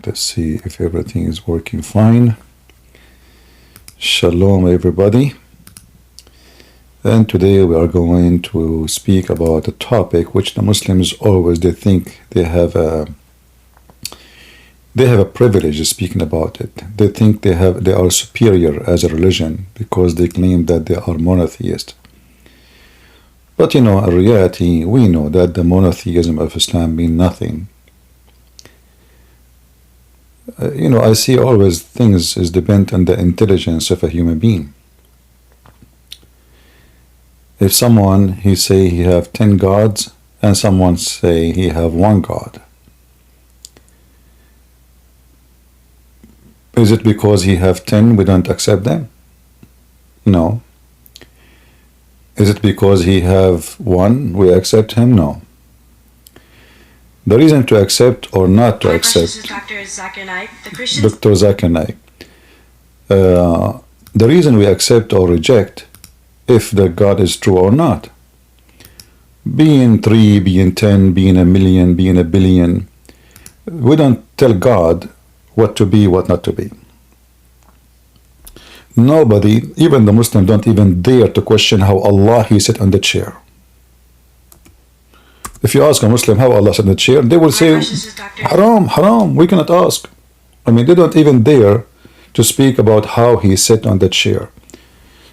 Let's see if everything is working fine. Shalom, everybody. And today we are going to speak about a topic which the Muslims always they think they have a privilege of speaking about it. They think they are superior as a religion because they claim that they are monotheist. But in reality, we know that the monotheism of Islam means nothing. I see always things is depend on the intelligence of a human being. If someone he say he have 10 gods and someone say he have one God, is it because he have 10 we don't accept them? No. Is it because he have one we accept him? No. The reason to accept or not to accept, Dr. Zakir Naik, Dr. Zakir Naik, the reason we accept or reject if the God is true or not, being 3, being 10, being a million, being a billion, we don't tell God what to be, what not to be. Nobody, even the Muslim, don't even dare to question how Allah he sit on the chair. If you ask a Muslim how Allah sat in the chair, they will say, haram, haram, we cannot ask. I mean, they don't even dare to speak about how he sat on the chair.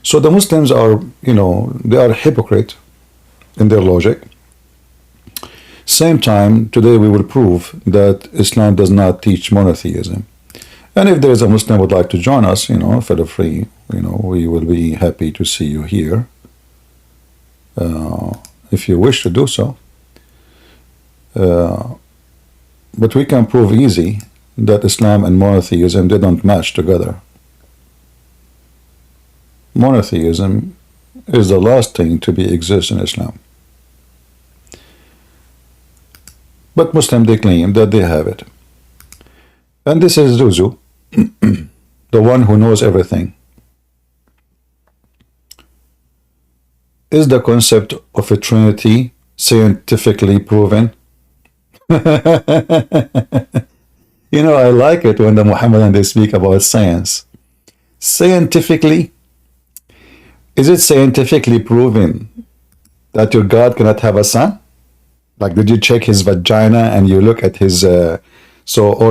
So the Muslims are, they are hypocrite in their logic. Same time, today we will prove that Islam does not teach monotheism. And if there is a Muslim who would like to join us, feel free, we will be happy to see you here. If you wish to do so. But we can prove easy that Islam and monotheism, they don't match together. Monotheism is the last thing to be exist in Islam. But Muslims, they claim that they have it. And this is Zuzu, the one who knows everything. Is the concept of a Trinity scientifically proven? I like it when the Muhammadans they speak about science. Scientifically, is it scientifically proven that your God cannot have a son? Like, did you check his vagina and you look at his, or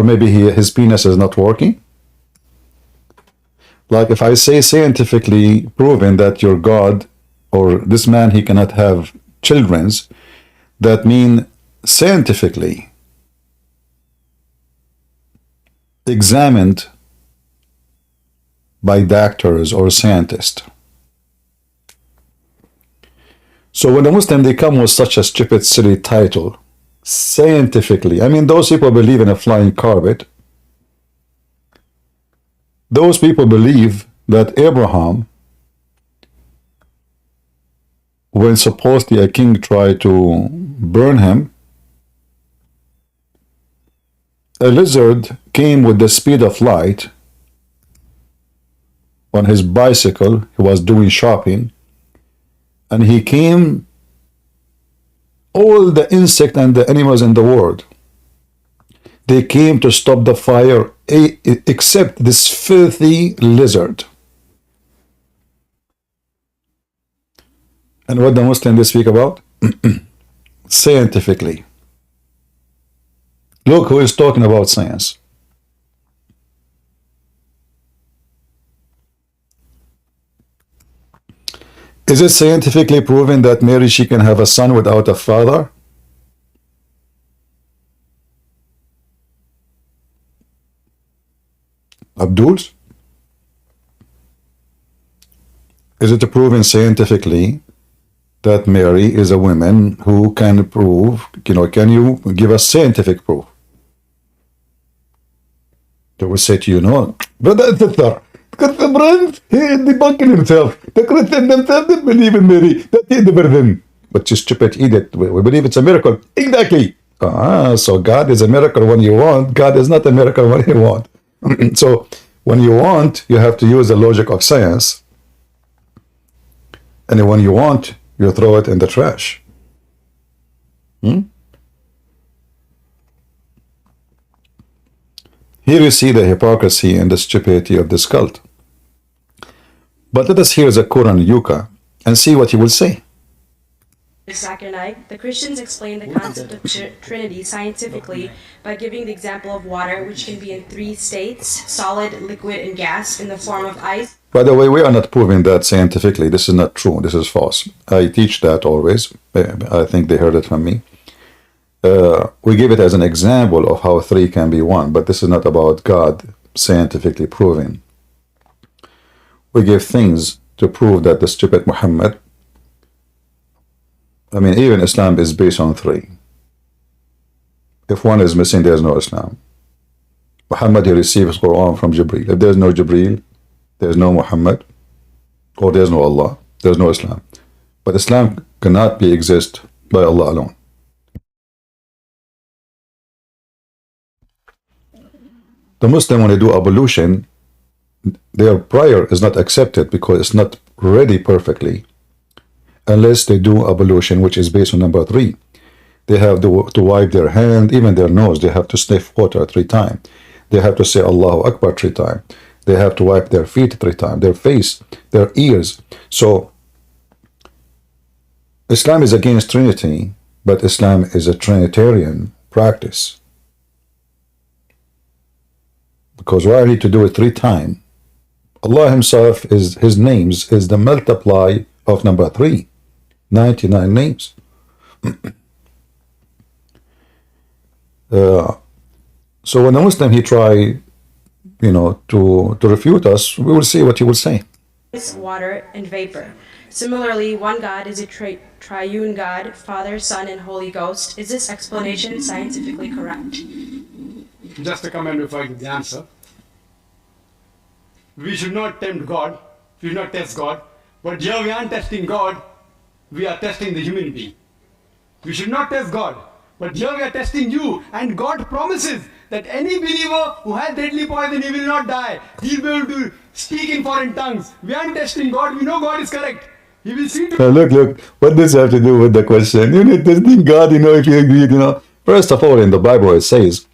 maybe his penis is not working? Like, if I say scientifically proven that your God or this man, he cannot have children's, that mean scientifically examined by doctors or scientists. So when the Muslim they come with such a stupid silly title, scientifically, I mean those people believe in a flying carpet. Those people believe that Abraham, when supposedly a king tried to burn him, a lizard came with the speed of light on his bicycle. He was doing shopping, and he came all the insects and the animals in the world. They came to stop the fire, except this filthy lizard. And what the Muslims they speak about? Scientifically. Look who is talking about science. Is it scientifically proven that Mary, she can have a son without a father? Abdul's? Is it proven scientifically that Mary is a woman who can prove, can you give us scientific proof? They will say to you, no. Brother, he is debunking himself. The Christians themselves didn't believe in Mary. That is the burden. But you stupid idiot. We believe it's a miracle. Exactly. So God is a miracle when you want. God is not a miracle when you want. So when you want, you have to use the logic of science. And when you want, you throw it in the trash. Here you see the hypocrisy and the stupidity of this cult. But let us hear the Quran Yuka and see what he will say. Zakir Naik, the Christians explain the concept of Trinity scientifically by giving the example of water, which can be in three states: solid, liquid, and gas, in the form of ice. By the way, we are not proving that scientifically. This is not true. This is false. I teach that always. I think they heard it from me. We give it as an example of how three can be one, but this is not about God scientifically proving. We give things to prove that the stupid Muhammad, I mean, even Islam is based on three. If one is missing, there's no Islam. Muhammad, he receives Quran from Jibreel. If there's no Jibreel, there's no Muhammad, or there's no Allah, there's no Islam. But Islam cannot be exist by Allah alone. The Muslim, when they do ablution, their prayer is not accepted because it's not ready perfectly, unless they do ablution, which is based on number three. They have to wipe their hand, even their nose. They have to sniff water 3 times. They have to say Allahu Akbar 3 times. They have to wipe their feet 3 times, their face, their ears. So Islam is against Trinity, but Islam is a Trinitarian practice. Because why are you to do it 3 times? Allah himself, his names is the multiply of number 3. 99 names. So when a Muslim, he try, to refute us, we will see what he will say. Water and vapor. Similarly, one God is a triune God, Father, Son, and Holy Ghost. Is this explanation scientifically correct? Just a comment before I give the answer. We should not tempt God, we should not test God, but here we aren't testing God, we are testing the human being. We should not test God, but here we are testing you, and God promises that any believer who has deadly poison, he will not die. He will be able to speak in foreign tongues. We aren't testing God, we know God is correct. He will see to... Look, what does have to do with the question? You're not testing God, if you agree, First of all, in the Bible it says,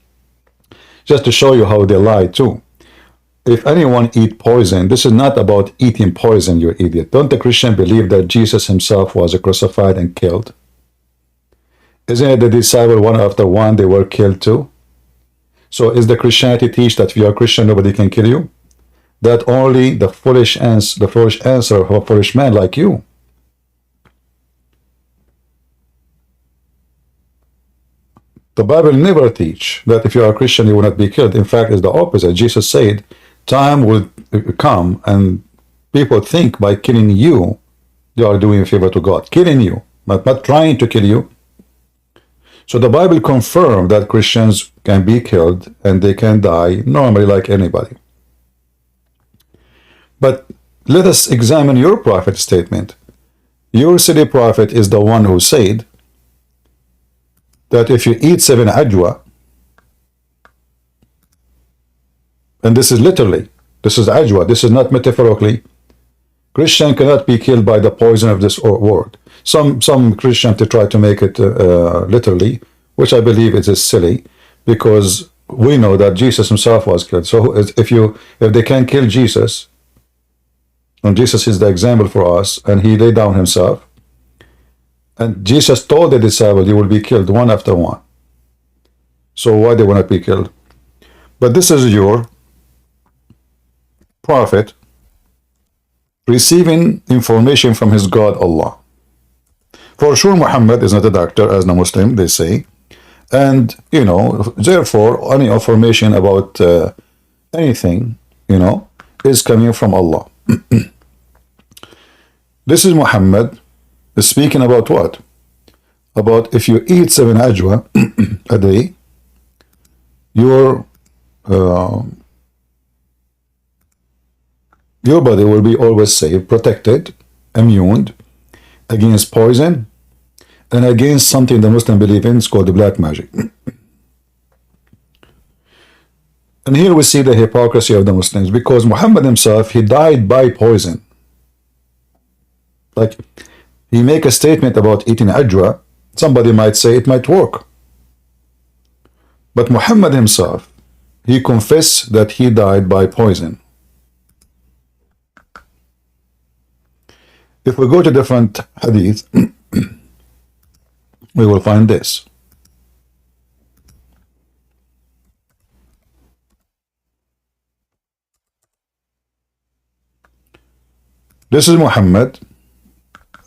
just to show you how they lie too. If anyone eat poison, this is not about eating poison, you idiot. Don't the Christian believe that Jesus himself was crucified and killed? Isn't it the disciple one after one, they were killed too? So is the Christianity teach that if you are Christian, nobody can kill you? That only the foolish answer of a foolish man like you. The Bible never teach that if you are a Christian, you will not be killed. In fact, it's the opposite. Jesus said, time will come and people think by killing you, they are doing a favor to God. Killing you, but not trying to kill you. So the Bible confirms that Christians can be killed and they can die normally like anybody. But let us examine your prophet statement. Your city prophet is the one who said that if you eat 7 ajwa, and this is literally, this is ajwa, this is not metaphorically, Christian cannot be killed by the poison of this word. Some Christians to try to make it literally, which I believe it is silly, because we know that Jesus himself was killed. So if they can kill Jesus, and Jesus is the example for us, and he laid down himself, and Jesus told the disciples, you will be killed one after one. So why they will not be killed? But this is your prophet receiving information from his God, Allah. For sure, Muhammad is not a doctor, as the Muslim, they say. And, therefore, any information about anything, is coming from Allah. This is Muhammad is speaking about what? About if you eat 7 ajwa a day, your body will be always safe, protected, immune against poison and against something the Muslim believe in, it's called the black magic. And here we see the hypocrisy of the Muslims, because Muhammad himself, he died by poison. Like, he make a statement about eating ajwa, somebody might say it might work. But Muhammad himself, he confessed that he died by poison. If we go to different hadith, we will find this. This is Muhammad,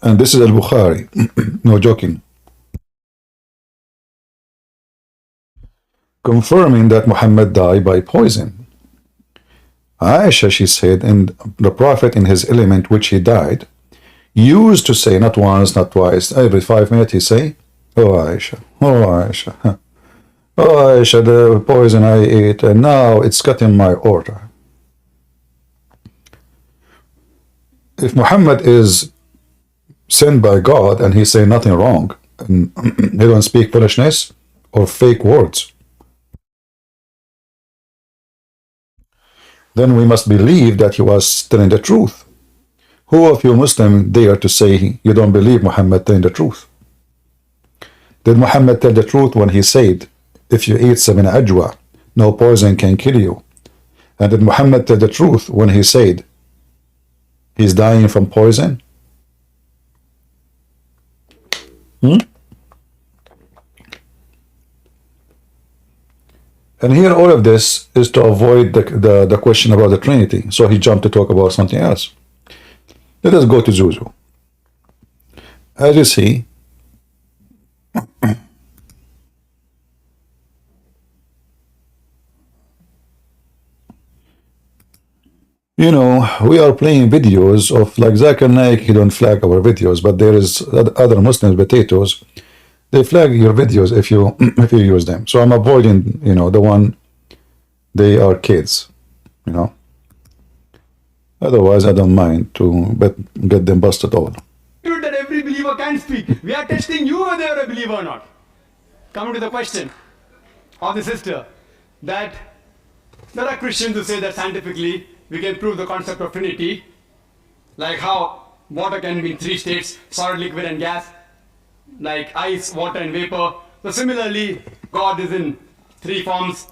and this is Al-Bukhari. No joking. Confirming that Muhammad died by poison. Aisha, she said, and the Prophet in his element which he died, used to say, not once, not twice, every 5 minutes he say, oh Aisha, oh Aisha, oh Aisha, the poison I ate, and now it's cutting my order. If Muhammad is sent by God and he say nothing wrong, and he don't speak foolishness or fake words, then we must believe that he was telling the truth. Who of you Muslim dare to say you don't believe Muhammad telling the truth? Did Muhammad tell the truth when he said, if you eat 7 ajwa, no poison can kill you? And did Muhammad tell the truth when he said he's dying from poison? And here all of this is to avoid the question about the Trinity. So he jumped to talk about something else. Let us go to Zuzu. As you see, you know, we are playing videos of like Zakir Naik, he don't flag our videos, but there is other Muslims, potatoes, they flag your videos if you if you use them. So I'm avoiding, you know, the one they are kids, you know. Otherwise, I don't mind to get them busted all. That every believer can speak. We are testing you whether you're a believer or not. Coming to the question of the sister, that there are Christians who say that scientifically we can prove the concept of Trinity, like how water can be in 3 states, solid, liquid, and gas, like ice, water, and vapor. So similarly, God is in 3 forms: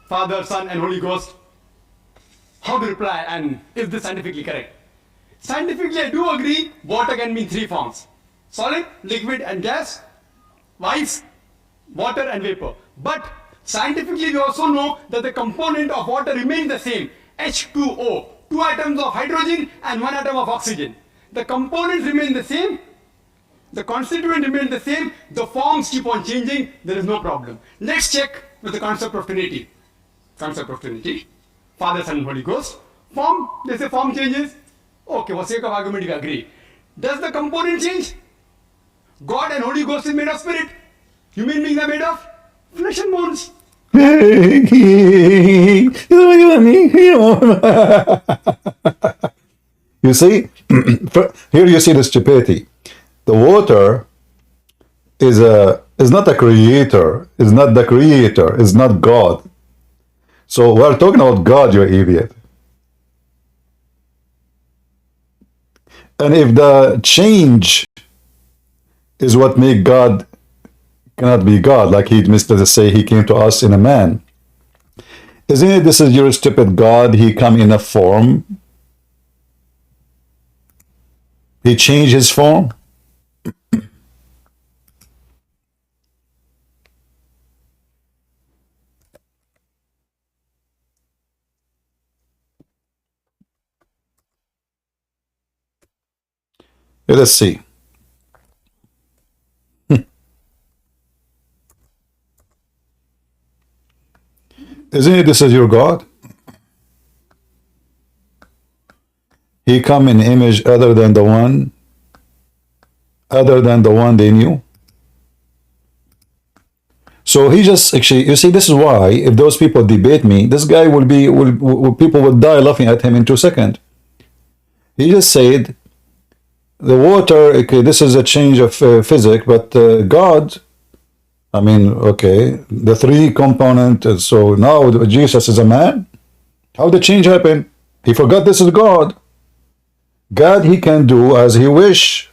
Father, Son, and Holy Ghost. How to reply, and is this scientifically correct? Scientifically, I do agree water can be in 3 forms: solid, liquid, and gas, ice, water, and vapor. But scientifically, we also know that the component of water remains the same, H2O, 2 atoms of hydrogen and 1 atom of oxygen. The components remain the same, the constituent remain the same, the forms keep on changing, there is no problem. Let's check with the concept of Trinity. Concept of Trinity. Father, Son, and Holy Ghost. Form, they say form changes. Okay, for sake of argument, we agree. Does the component change? God and Holy Ghost is made of spirit. Human beings are made of flesh and bones. You see, here you see the stupidity. The water is not a creator, is not the creator, is not God. So we're talking about God, you idiot. And if the change is what make God cannot be God, like he missed to say he came to us in a man, isn't it this is your stupid God? He come in a form. He changed his form. Let's see. Isn't it this is your God? He come in image other than the one they knew. So he just actually, you see, this is why if those people debate me, this guy will people will die laughing at him in 2 seconds. He just said the water, okay, this is a change of physics, but God, I mean, okay, the 3 component, so now Jesus is a man? How the change happen? He forgot this is God. God, he can do as he wish.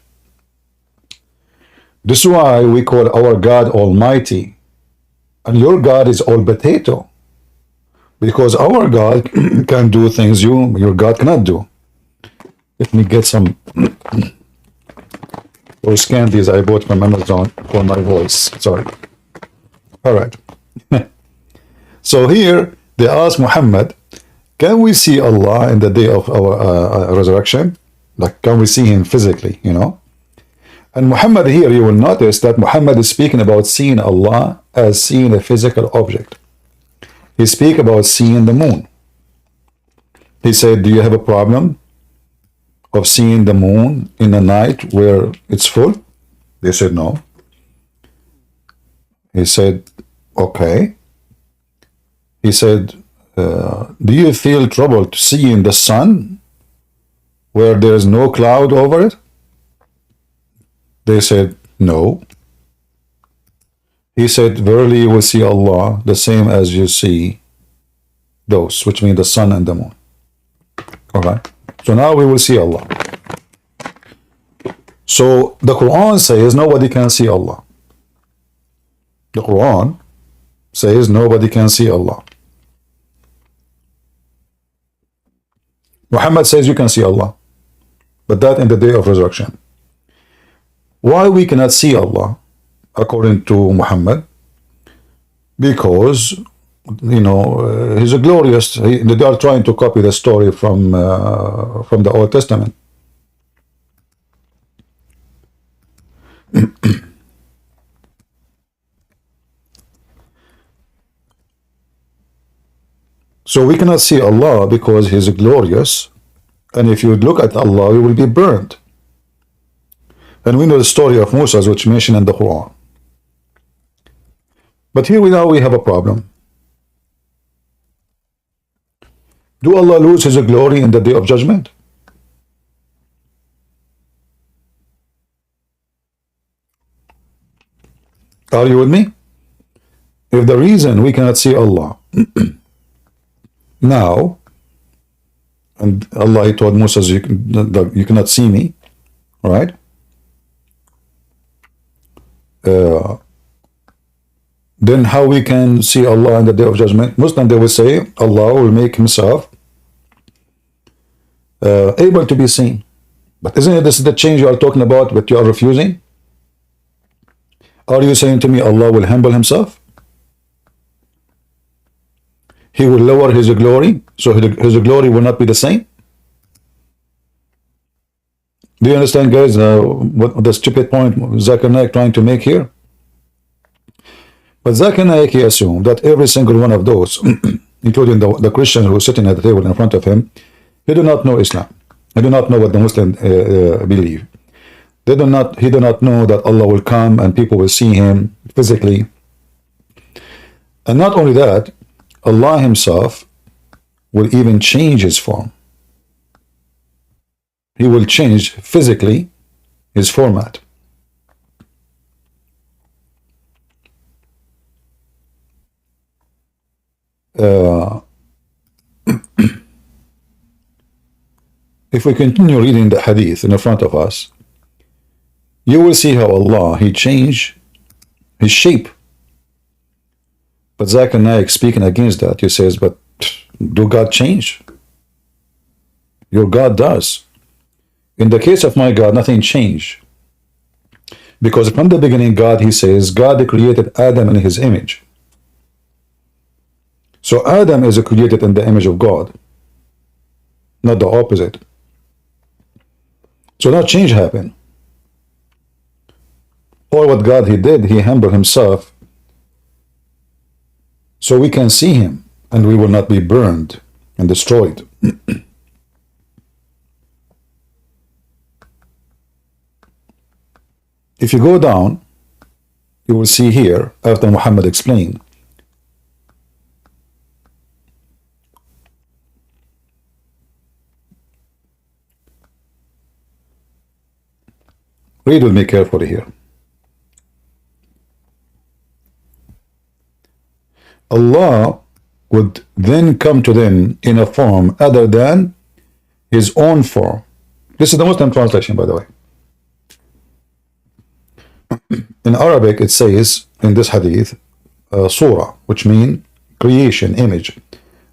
This is why we call our God Almighty. And your God is all potato. Because our God can do things your God cannot do. Let me get some those candies I bought from Amazon for my voice. Sorry. All right. So here they ask Muhammad, can we see Allah in the day of our resurrection? Like, can we see him physically, you know? And Muhammad here, you will notice that Muhammad is speaking about seeing Allah as seeing a physical object. He speak about seeing the moon. He said, do you have a problem of seeing the moon in the night where it's full? They said no. He said, okay. He said, do you feel trouble to seeing the sun where there is no cloud over it? They said, no. He said, verily you will see Allah the same as you see those, which mean the sun and the moon. All right. So now we will see Allah. So the Quran says nobody can see Allah. The Quran says nobody can see Allah. Muhammad says you can see Allah, but that in the day of resurrection. Why we cannot see Allah according to Muhammad? Because, you know, he's a glorious. They are trying to copy the story from the Old Testament. So we cannot see Allah because He is glorious, and if you look at Allah, you will be burned. And we know the story of Musa, which mentioned in the Quran. But here we have a problem. Do Allah lose His glory in the day of judgment? Are you with me? If the reason we cannot see Allah now, and Allah told Musa, you cannot see me, right? Then how we can see Allah in the day of judgment? Muslim, they will say Allah will make Himself able to be seen. But isn't it this is the change you are talking about, but you are refusing? Are you saying to me Allah will humble Himself? He will lower His glory, so His glory will not be the same? Do you understand, guys, what the stupid point Zakir Naik trying to make here? But Zakir Naik, he assumed that every single one of those, including the Christians who are sitting at the table in front of him, he do not know Islam. He do not know what the Muslims believe. He do not know that Allah will come and people will see Him physically. And not only that, Allah Himself will even change His form. He will change physically His format. If we continue reading the hadith in front of us, you will see how Allah, He changed His shape. But Zakir Naik speaking against that, he says, but do God change? Your God does. In the case of my God, nothing changed. Because from the beginning, God, He says, God created Adam in His image. So Adam is created in the image of God, not the opposite. So no change happened. Or what God He did, He humbled Himself so we can see Him and we will not be burned and destroyed. If you go down, you will see here, after Muhammad explained, read with me carefully here. Allah would then come to them in a form other than His own form. This is the Muslim translation, by the way. In Arabic, it says in this hadith, surah, which means creation, image.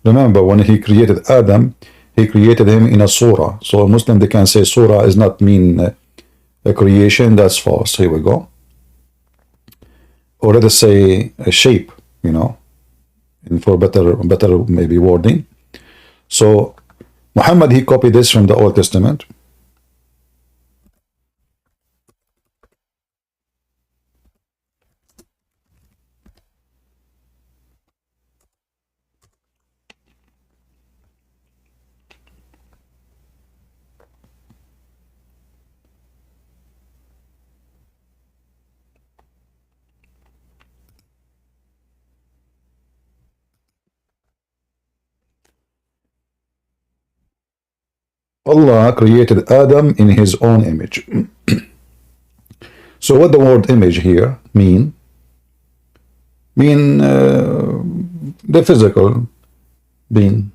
Remember, when he created Adam, he created him in a surah. So a Muslim, they can say surah is not mean a creation. That's false. Here we go. Or let us say a shape, you know, and for better maybe wording. So Muhammad, he copied this from the Old Testament. Allah created Adam in his own image. So what the word image here mean? The physical being.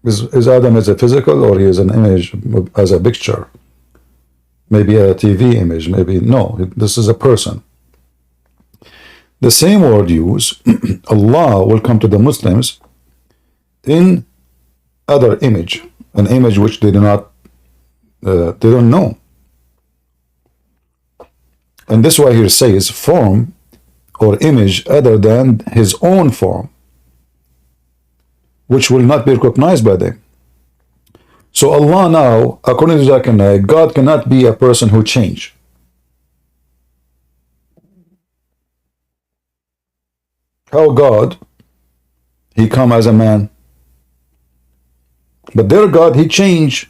Is Adam as a physical, or he is an image as a picture? Maybe a TV image, maybe no, this is a person. The same word used, Allah will come to the Muslims in other image, an image which they don't know. And this is why here says form or image other than his own form, which will not be recognized by them. So Allah now, according to Zakir Naik, God cannot be a person who changed. How God, he come as a man. But their God, he changed.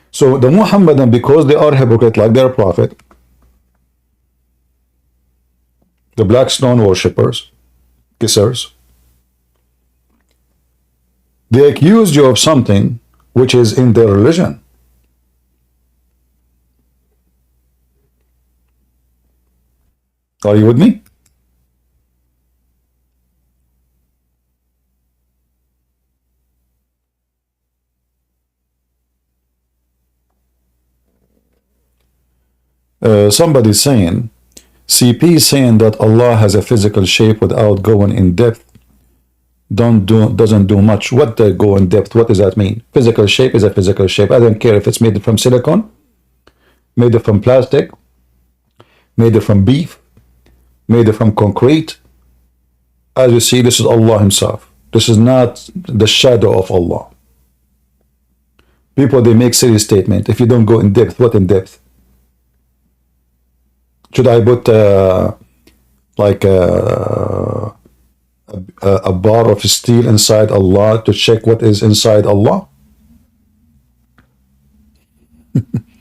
So the Muhammadan, because they are hypocrite like their prophet, the black stone worshippers, kissers, they accuse you of something which is in their religion. Are you with me? Somebody saying, CP is saying that Allah has a physical shape without going in depth. Doesn't do much. What they go in depth? What does that mean? Physical shape is a physical shape. I don't care if it's made from silicone, made from plastic, made from beef, made from concrete. As you see, this is Allah himself. This is not the shadow of Allah. People, they make silly statement. If you don't go in depth, what in depth? Should I put like a bar of steel inside Allah to check what is inside Allah?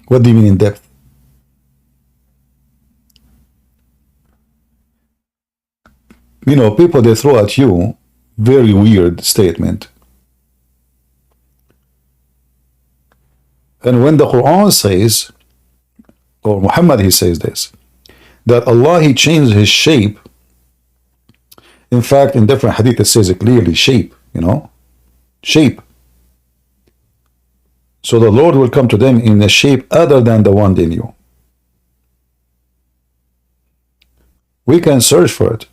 What do you mean in depth? You know, people, they throw at you very weird statement. And when the Quran says, or Muhammad, he says this, that Allah, he changed his shape. In fact, in different hadith, it says it clearly, shape, you know, shape. So the Lord will come to them in a shape other than the one they knew. We can search for it.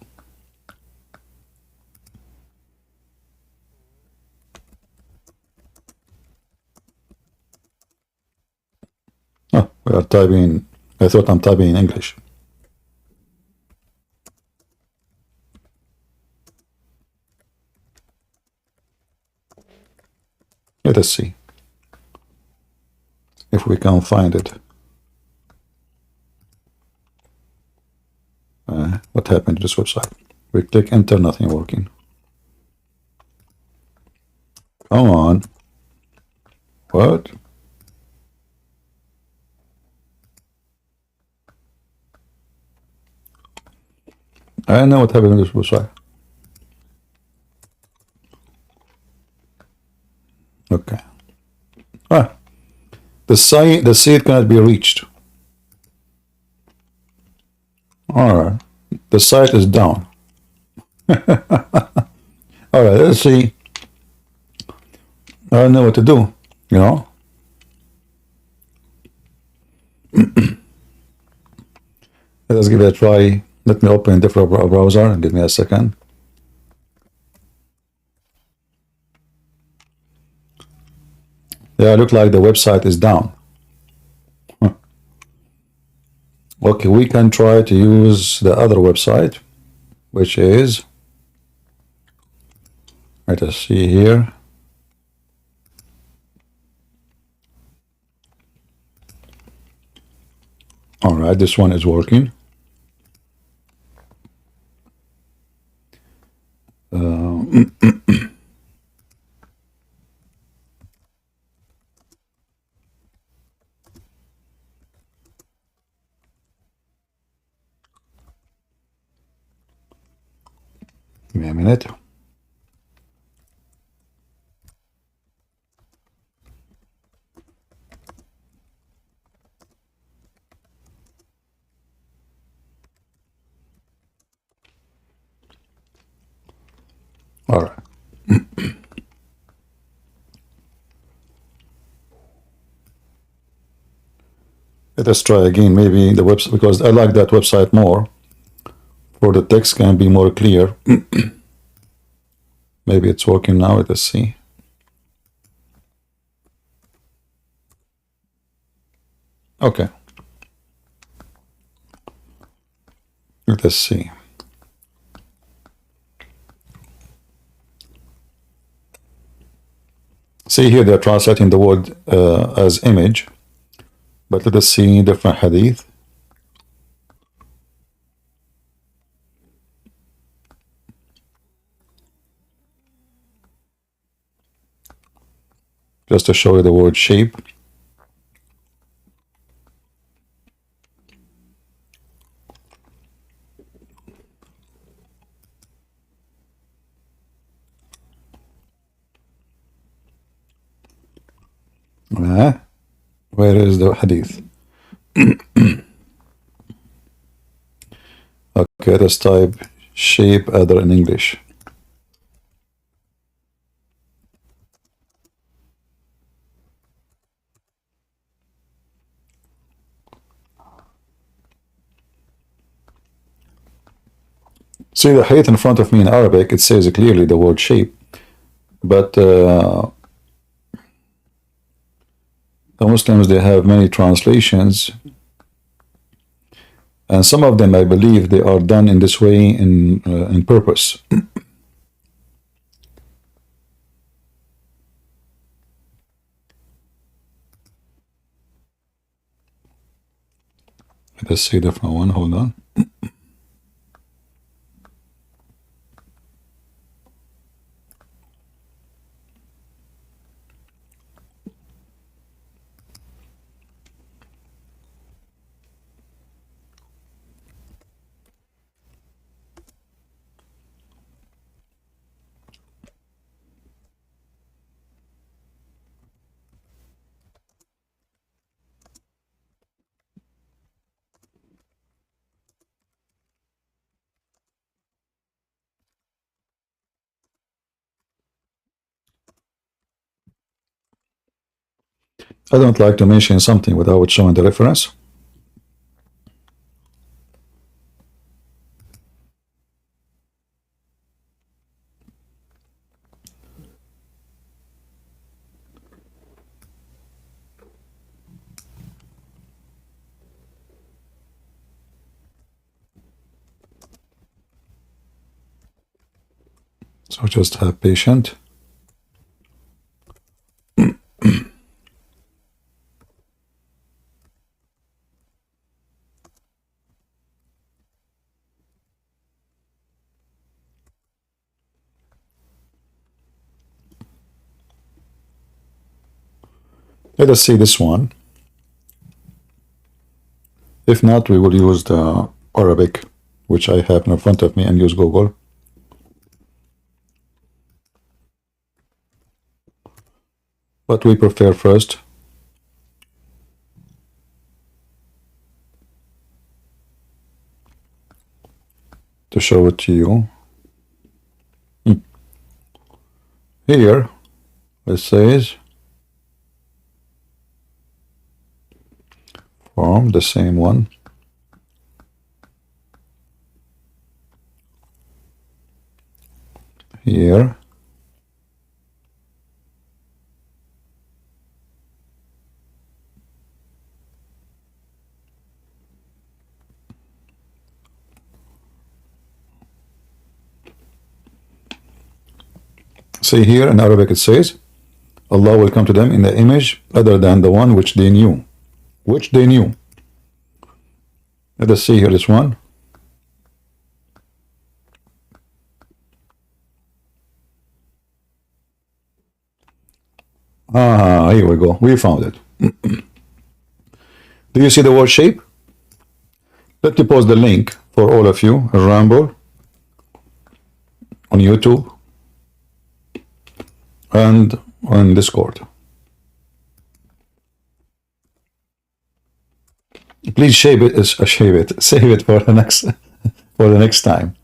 Oh, we are typing, I thought I'm typing in English. Let us see if we can find it. What happened to this website? We click enter, nothing working. Come on. What? I don't know what happened to this website. Okay. The seed cannot be reached. Alright. The site is down. Alright, let's see. I don't know what to do, you know. Let's give it a try. Let me open a different browser and give me a second. Yeah, look like the website is down. Huh. Okay, we can try to use the other website, which is, let us see here. All right, this one is working. Give me a minute. All right. Let us try again, maybe the website, because I like that website more. For the text can be more clear. Maybe it's working now. Let us see. Okay. Let us see. See here they're translating the word as image, but let us see different hadith. Just to show you the word shape. Where is the hadith? Okay, let us type shape other in English. See the hadith in front of me in Arabic, it says clearly the word shape, but the Muslims, they have many translations, and some of them I believe they are done in this way in purpose. Let's see a different one. Hold on. I don't like to mention something without showing the reference. So just have patience. Let us see this one. If not, we will use the Arabic, which I have in front of me, and use Google. But we prefer first to show it to you. Here, it says form, the same one. Here. See here in Arabic it says, Allah will come to them in the image other than the one which they knew. Which they knew. Let us see here this one. Here we go. We found it. Do you see the word shape? Let me post the link for all of you. Ramble on YouTube and on Discord. Please save it for the next time.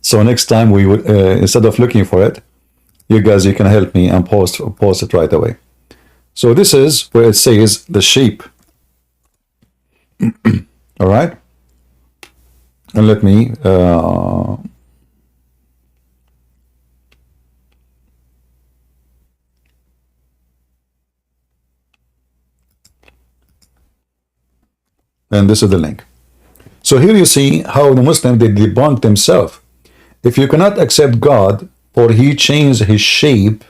So next time we would instead of looking for it, you can help me and post it right away. So this is where it says the shape. All right, and let me and this is the link. So here you see how the Muslims, they debunk themselves. If you cannot accept God, for he changed his shape,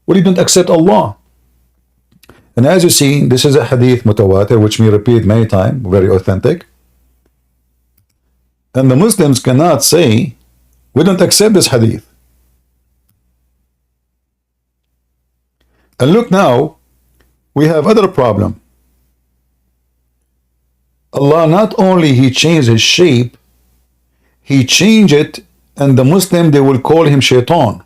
well, you don't accept Allah. And as you see, this is a hadith mutawatir, which we repeat many times, very authentic. And the Muslims cannot say, we don't accept this hadith. And look now, we have other problem. Allah not only he changed his shape, he changed it, and the Muslim, they will call him shaitan.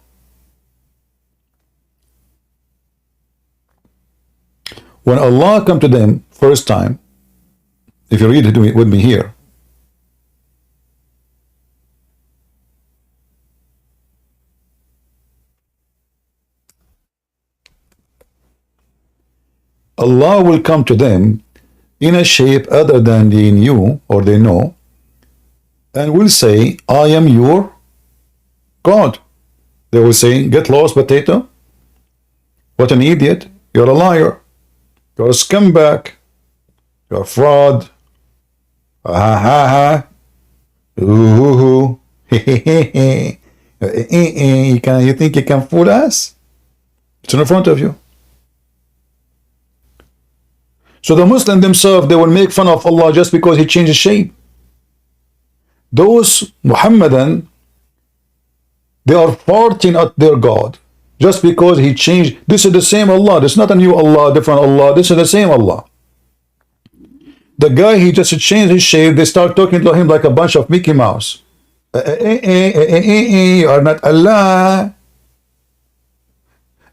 When Allah come to them first time, if you read it with me here, Allah will come to them in a shape other than they knew or they know, and will say, I am your God. They will say, get lost, potato. What an idiot. You're a liar. You're a scumbag. You're a fraud. Ha ha ha. Ooh. You think you can fool us? It's in front of you. So the Muslims themselves, they will make fun of Allah just because he changed his shape. Those Muhammadan, they are farting at their God just because he changed. This is the same Allah. This is not a new Allah, different Allah. This is the same Allah. The guy, he just changed his shape. They start talking to him like a bunch of Mickey Mouse. You are not Allah.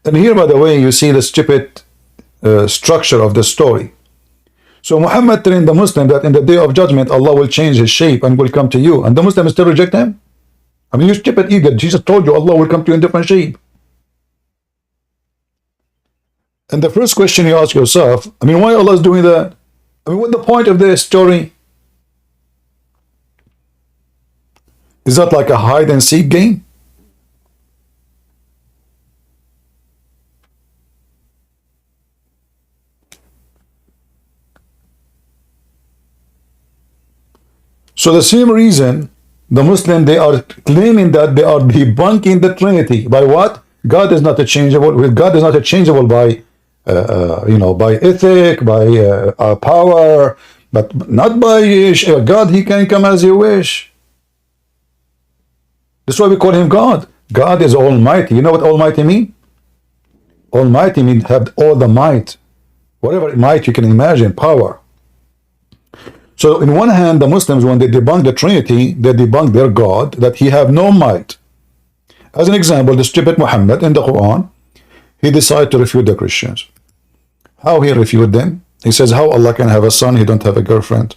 And here, by the way, you see the stupid structure of the story. So Muhammad trained the Muslim that in the day of judgment, Allah will change his shape and will come to you. And the Muslims still reject him? I mean, you stupid idiot. Jesus told you Allah will come to you in different shape. And the first question you ask yourself, I mean, why Allah is doing that? I mean, what's the point of this story? Is that like a hide and seek game? So the same reason the Muslim, they are claiming that they are debunking the Trinity. By what? God is not changeable. God is not changeable by by ethic, by power, but not by God. He can come as you wish. That's why we call him God. God is almighty. You know what almighty mean? Almighty means have all the might. Whatever might you can imagine, power. So in one hand, the Muslims, when they debunk the Trinity, they debunk their God, that he have no might. As an example, the stupid Muhammad in the Quran, he decided to refute the Christians. How he refute them? He says, how Allah can have a son, he don't have a girlfriend.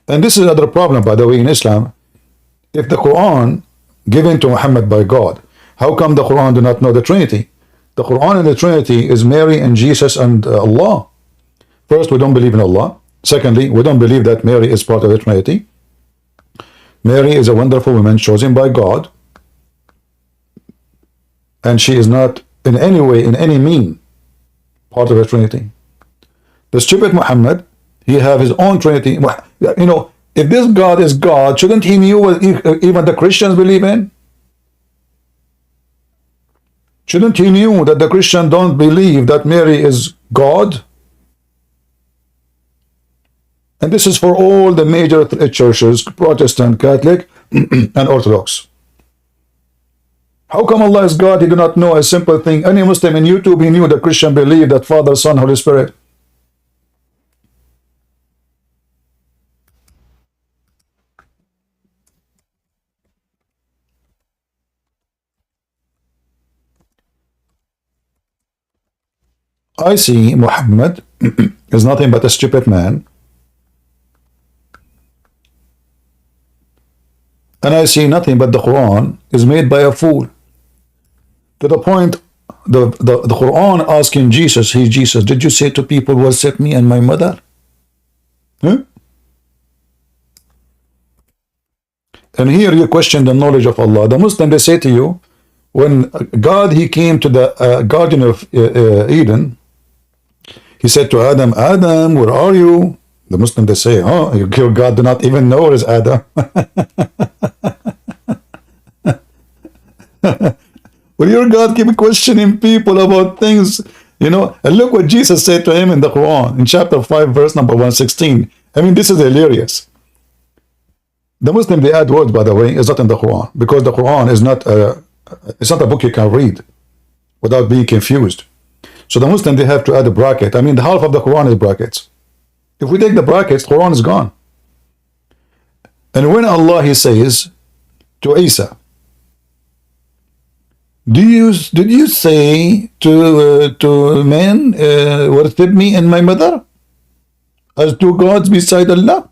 And this is another problem, by the way, in Islam. If the Quran given to Muhammad by God, how come the Quran do not know the Trinity? The Quran and the Trinity is Mary and Jesus and Allah. First, we don't believe in Allah. Secondly, we don't believe that Mary is part of the Trinity. Mary is a wonderful woman chosen by God. And she is not in any way, in any mean, part of the Trinity. The stupid Muhammad, he have his own Trinity. You know, if this God is God, shouldn't he know what even the Christians believe in? Shouldn't he knew that the Christian don't believe that Mary is God? And this is for all the major churches, Protestant, Catholic, and Orthodox. How come Allah is God? He do not know a simple thing. Any Muslim in YouTube, he knew that Christian believe that Father, Son, Holy Spirit. I see Muhammad is nothing but a stupid man. And I see nothing but the Quran is made by a fool. To the point, the Quran asking Jesus, hey Jesus, did you say to people, worship me and my mother? Huh? And here you question the knowledge of Allah. The Muslim, they say to you, when God, he came to the Garden of Eden, he said to Adam, Adam, where are you? The Muslim, they say, oh, your God do not even know where is Adam. Well, your God keep questioning people about things, you know. And look what Jesus said to him in the Quran, in chapter 5, verse number 116. I mean, this is hilarious. The Muslim, they add words, by the way, is not in the Quran, because the Quran is not it's not a book you can read without being confused. So the Muslim, they have to add a bracket. I mean, the half of the Quran is brackets. If we take the brackets, the Quran is gone. And when Allah, he says to Isa, did you say to men, worship me and my mother as two gods beside Allah?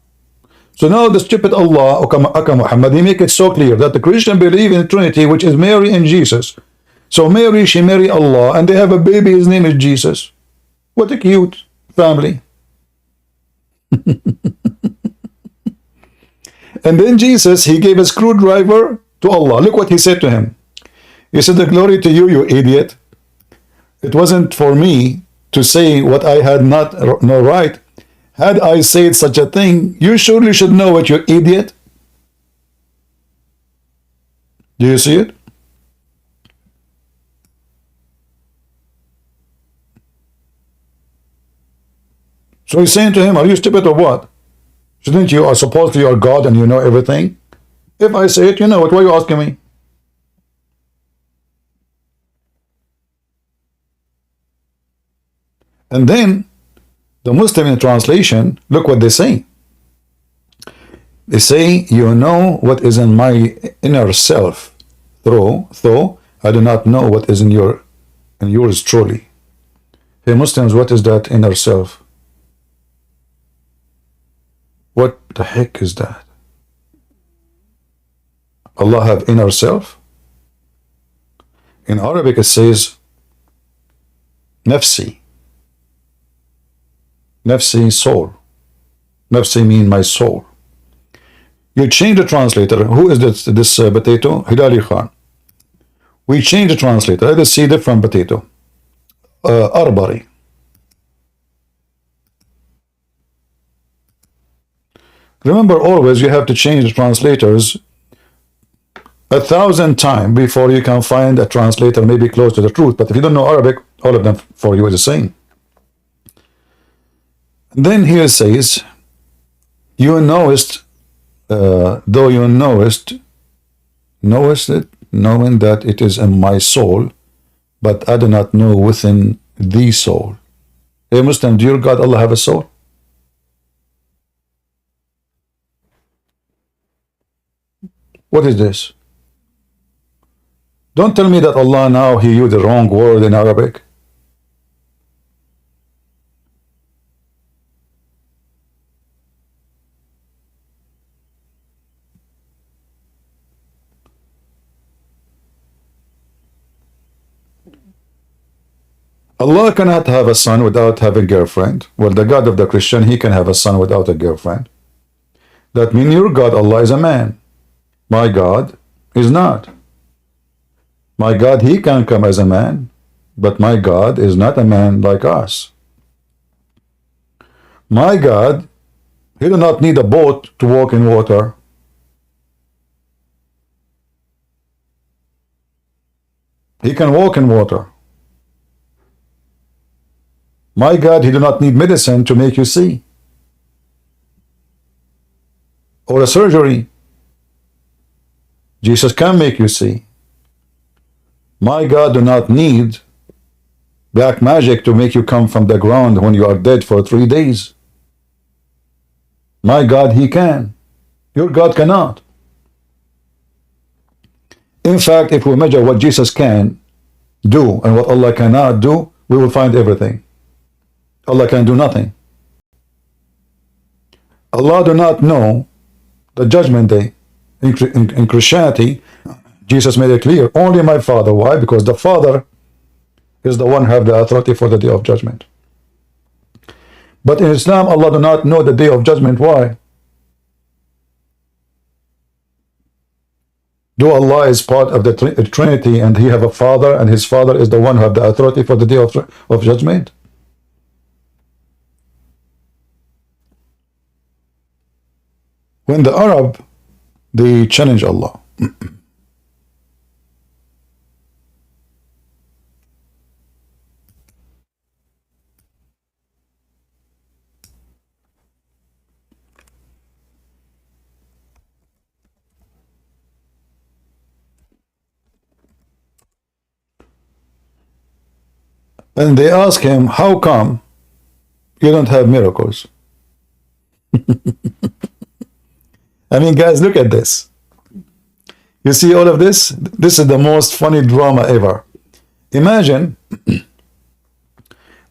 So now the stupid Allah, Aka Muhammad, he make it so clear that the Christian believe in Trinity, which is Mary and Jesus. So Mary, she marry Allah, and they have a baby, his name is Jesus. What a cute family. And then Jesus, he gave a screwdriver to Allah. Look what he said to him. He said, the glory to you, you idiot. It wasn't for me to say what I had no right. Had I said such a thing, you surely should know it, you idiot. Do you see it? So he's saying to him, are you stupid or what? Shouldn't you are supposed to you are God and you know everything? If I say it, you know it. Why are you asking me? And then the Muslim in translation, look what they say. They say, you know what is in my inner self, though I do not know what is in yours truly. Hey Muslims, what is that inner self? What the heck is that? Allah have inner self? In Arabic it says nafsi. Nafsi, soul. Nafsi mean my soul. You change the translator. Who is this potato? Hilali Khan. We change the translator. Let us see different potato. Arbari. Remember, always you have to change the translators 1,000 times before you can find a translator maybe close to the truth. But if you don't know Arabic, all of them for you is the same. Then here it says, you knowest, though you knowest it, knowing that it is in my soul, but I do not know within the soul. Hey Muslim, do your God Allah have a soul? What is this? Don't tell me that Allah now he used the wrong word in Arabic. Allah cannot have a son without having a girlfriend. Well, the God of the Christian, he can have a son without a girlfriend. That means your God, Allah, is a man. My God is not. My God, he can come as a man, but my God is not a man like us. My God, he does not need a boat to walk in water. He can walk in water. My God, he do not need medicine to make you see. Or a surgery. Jesus can make you see. My God do not need black magic to make you come from the ground when you are dead for 3 days. My God, he can. Your God cannot. In fact, if we measure what Jesus can do and what Allah cannot do, we will find everything. Allah can do nothing. Allah do not know the judgment day. In Christianity, Jesus made it clear, only my Father. Why? Because the Father is the one who has the authority for the day of judgment. But in Islam, Allah do not know the day of judgment. Why? Do Allah is part of the Trinity and he have a Father and his Father is the one who have the authority for the day of judgment? When the Arab, they challenge Allah. And they ask him, how come you don't have miracles? I mean, guys, look at this. You see all of this? This is the most funny drama ever. Imagine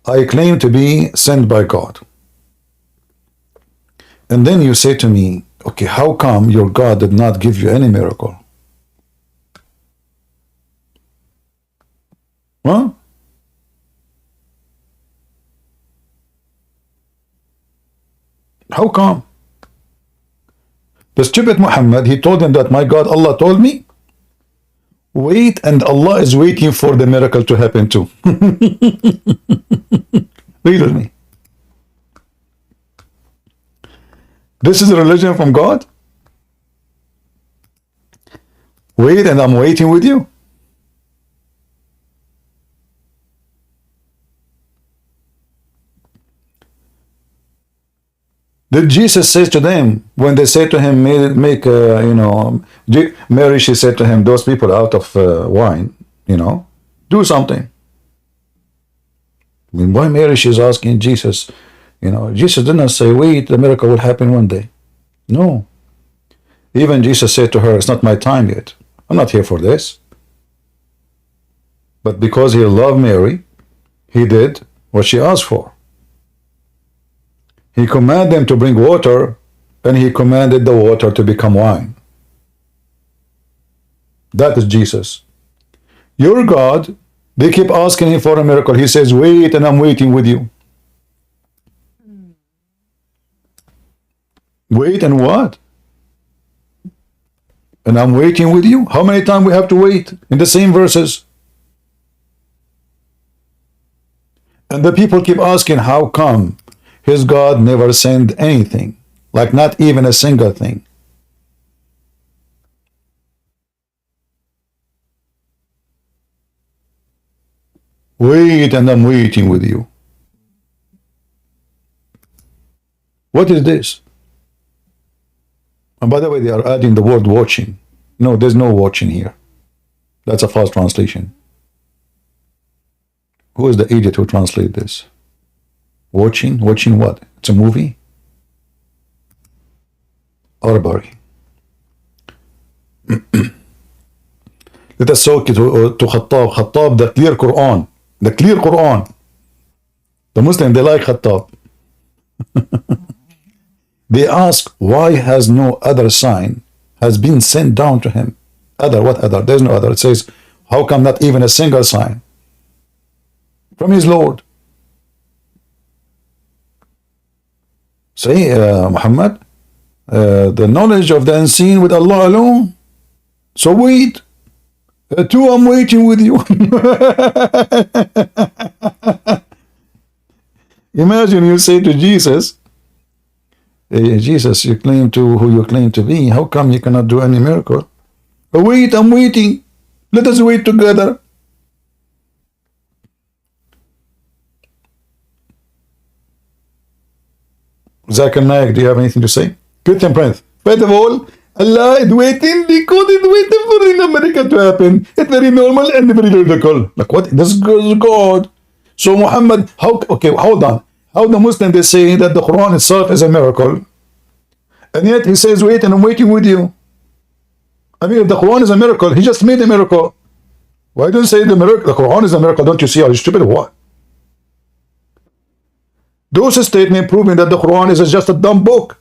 I claim to be sent by God. And then you say to me, okay, how come your God did not give you any miracle? Huh? How come? The stupid Muhammad, he told him that, my God, Allah told me, wait, and Allah is waiting for the miracle to happen too. Read with me. This is a religion from God? Wait, and I'm waiting with you? Did Jesus say to them, when they said to him, Mary, she said to him, those people out of wine, do something. I mean, why Mary, she's asking Jesus, Jesus did not say, wait, the miracle will happen one day. No. Even Jesus said to her, it's not my time yet. I'm not here for this. But because he loved Mary, he did what she asked for. He commanded them to bring water, and he commanded the water to become wine. That is Jesus. Your God, they keep asking him for a miracle. He says, wait, and I'm waiting with you. Wait, and what? And I'm waiting with you? How many times we have to wait in the same verses? And the people keep asking, how come his God never sent anything? Like not even a single thing. Wait, and I'm waiting with you. What is this? And by the way, they are adding the word watching. No, there's no watching here. That's a false translation. Who is the idiot who translated this? Watching? Watching what? It's a movie? Arbery. Let us talk to Khattab. Khattab, the clear Quran. The clear Quran. The Muslim, they like Khattab. They ask, why has no other sign has been sent down to him? Other, what other? There's no other. It says, how come not even a single sign from his Lord? Say, Muhammad, the knowledge of the unseen with Allah alone. So wait. Too, I'm waiting with you. Imagine you say to Jesus, Jesus, you claim to who you claim to be. How come you cannot do any miracle? Wait, I'm waiting. Let us wait together. Zakir Naik, do you have anything to say? Christian Prince. First of all, Allah is waiting because it's waiting for in America to happen. It's very normal and very logical. Like what? This is God. So Muhammad, how? Okay, hold on. How the Muslim they say that the Quran itself is a miracle, and yet he says, "Wait, and I'm waiting with you." I mean, if the Quran is a miracle, he just made a miracle. Why don't you say the miracle? The Quran is a miracle. Don't you see? Are you stupid or what? Those statements proving that the Quran is just a dumb book.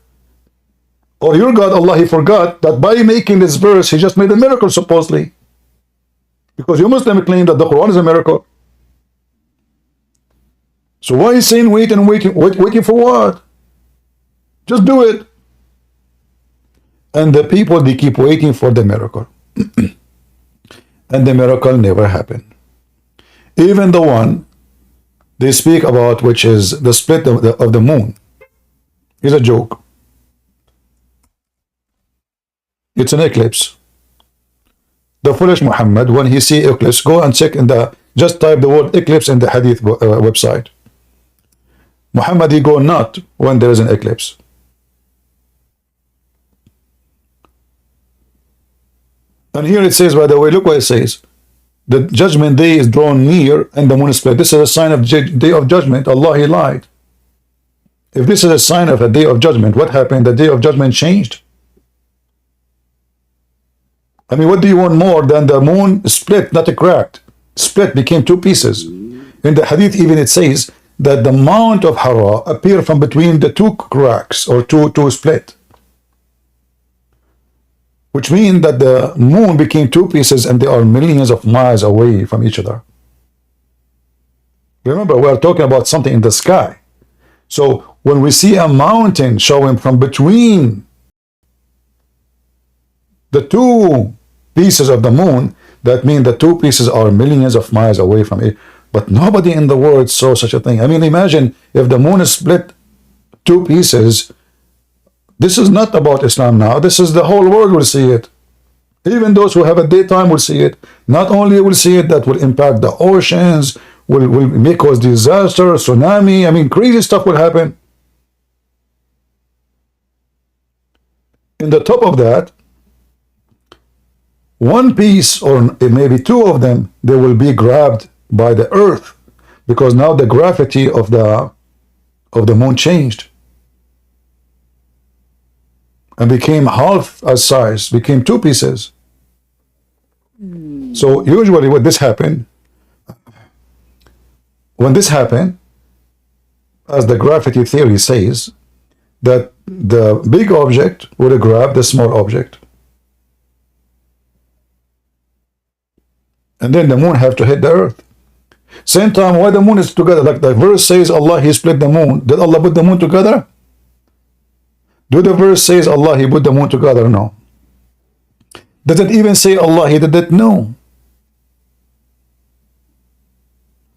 Or your God, Allah, he forgot that by making this verse, he just made a miracle, supposedly. Because you Muslims claim that the Quran is a miracle. So why is saying wait and waiting? Waiting for what? Just do it. And the people, they keep waiting for the miracle. And the miracle never happened. Even the one they speak about, which is the split of the moon, is a joke. It's an eclipse. The foolish Muhammad, when he see eclipse, go and check in the, just type the word eclipse in the hadith website. Muhammad, he go not when there is an eclipse. And here it says, by the way, look what it says. The judgment day is drawn near and the moon is split. This is a sign of day of judgment. Allah, he lied. If this is a sign of a day of judgment, what happened? The day of judgment changed. I mean, what do you want more than the moon split, not a cracked? Split, became two pieces. In the hadith even it says that the Mount of Hara appeared from between the two cracks, or two split. Which means that the moon became two pieces and they are millions of miles away from each other. Remember, we are talking about something in the sky. So when we see a mountain showing from between the two pieces of the moon, that means the two pieces are millions of miles away from it. But nobody in the world saw such a thing. I mean, imagine if the moon is split two pieces. This is not about Islam now. This is the whole world will see it. Even those who have a daytime will see it. Not only will see it, that will impact the oceans, will make cause disaster, tsunami. I mean, crazy stuff will happen. In the top of that, one piece or maybe two of them, they will be grabbed by the earth, because now the gravity of the moon changed and became half as size, became two pieces. So usually when this happened, as the gravity theory says, that the big object would grab the small object. And then the moon have to hit the earth. Same time, why the moon is together? Like the verse says, Allah, he split the moon. Did Allah put the moon together? Do the verse says Allah, he put the moon together? No. Does it even say Allah, he did it? No.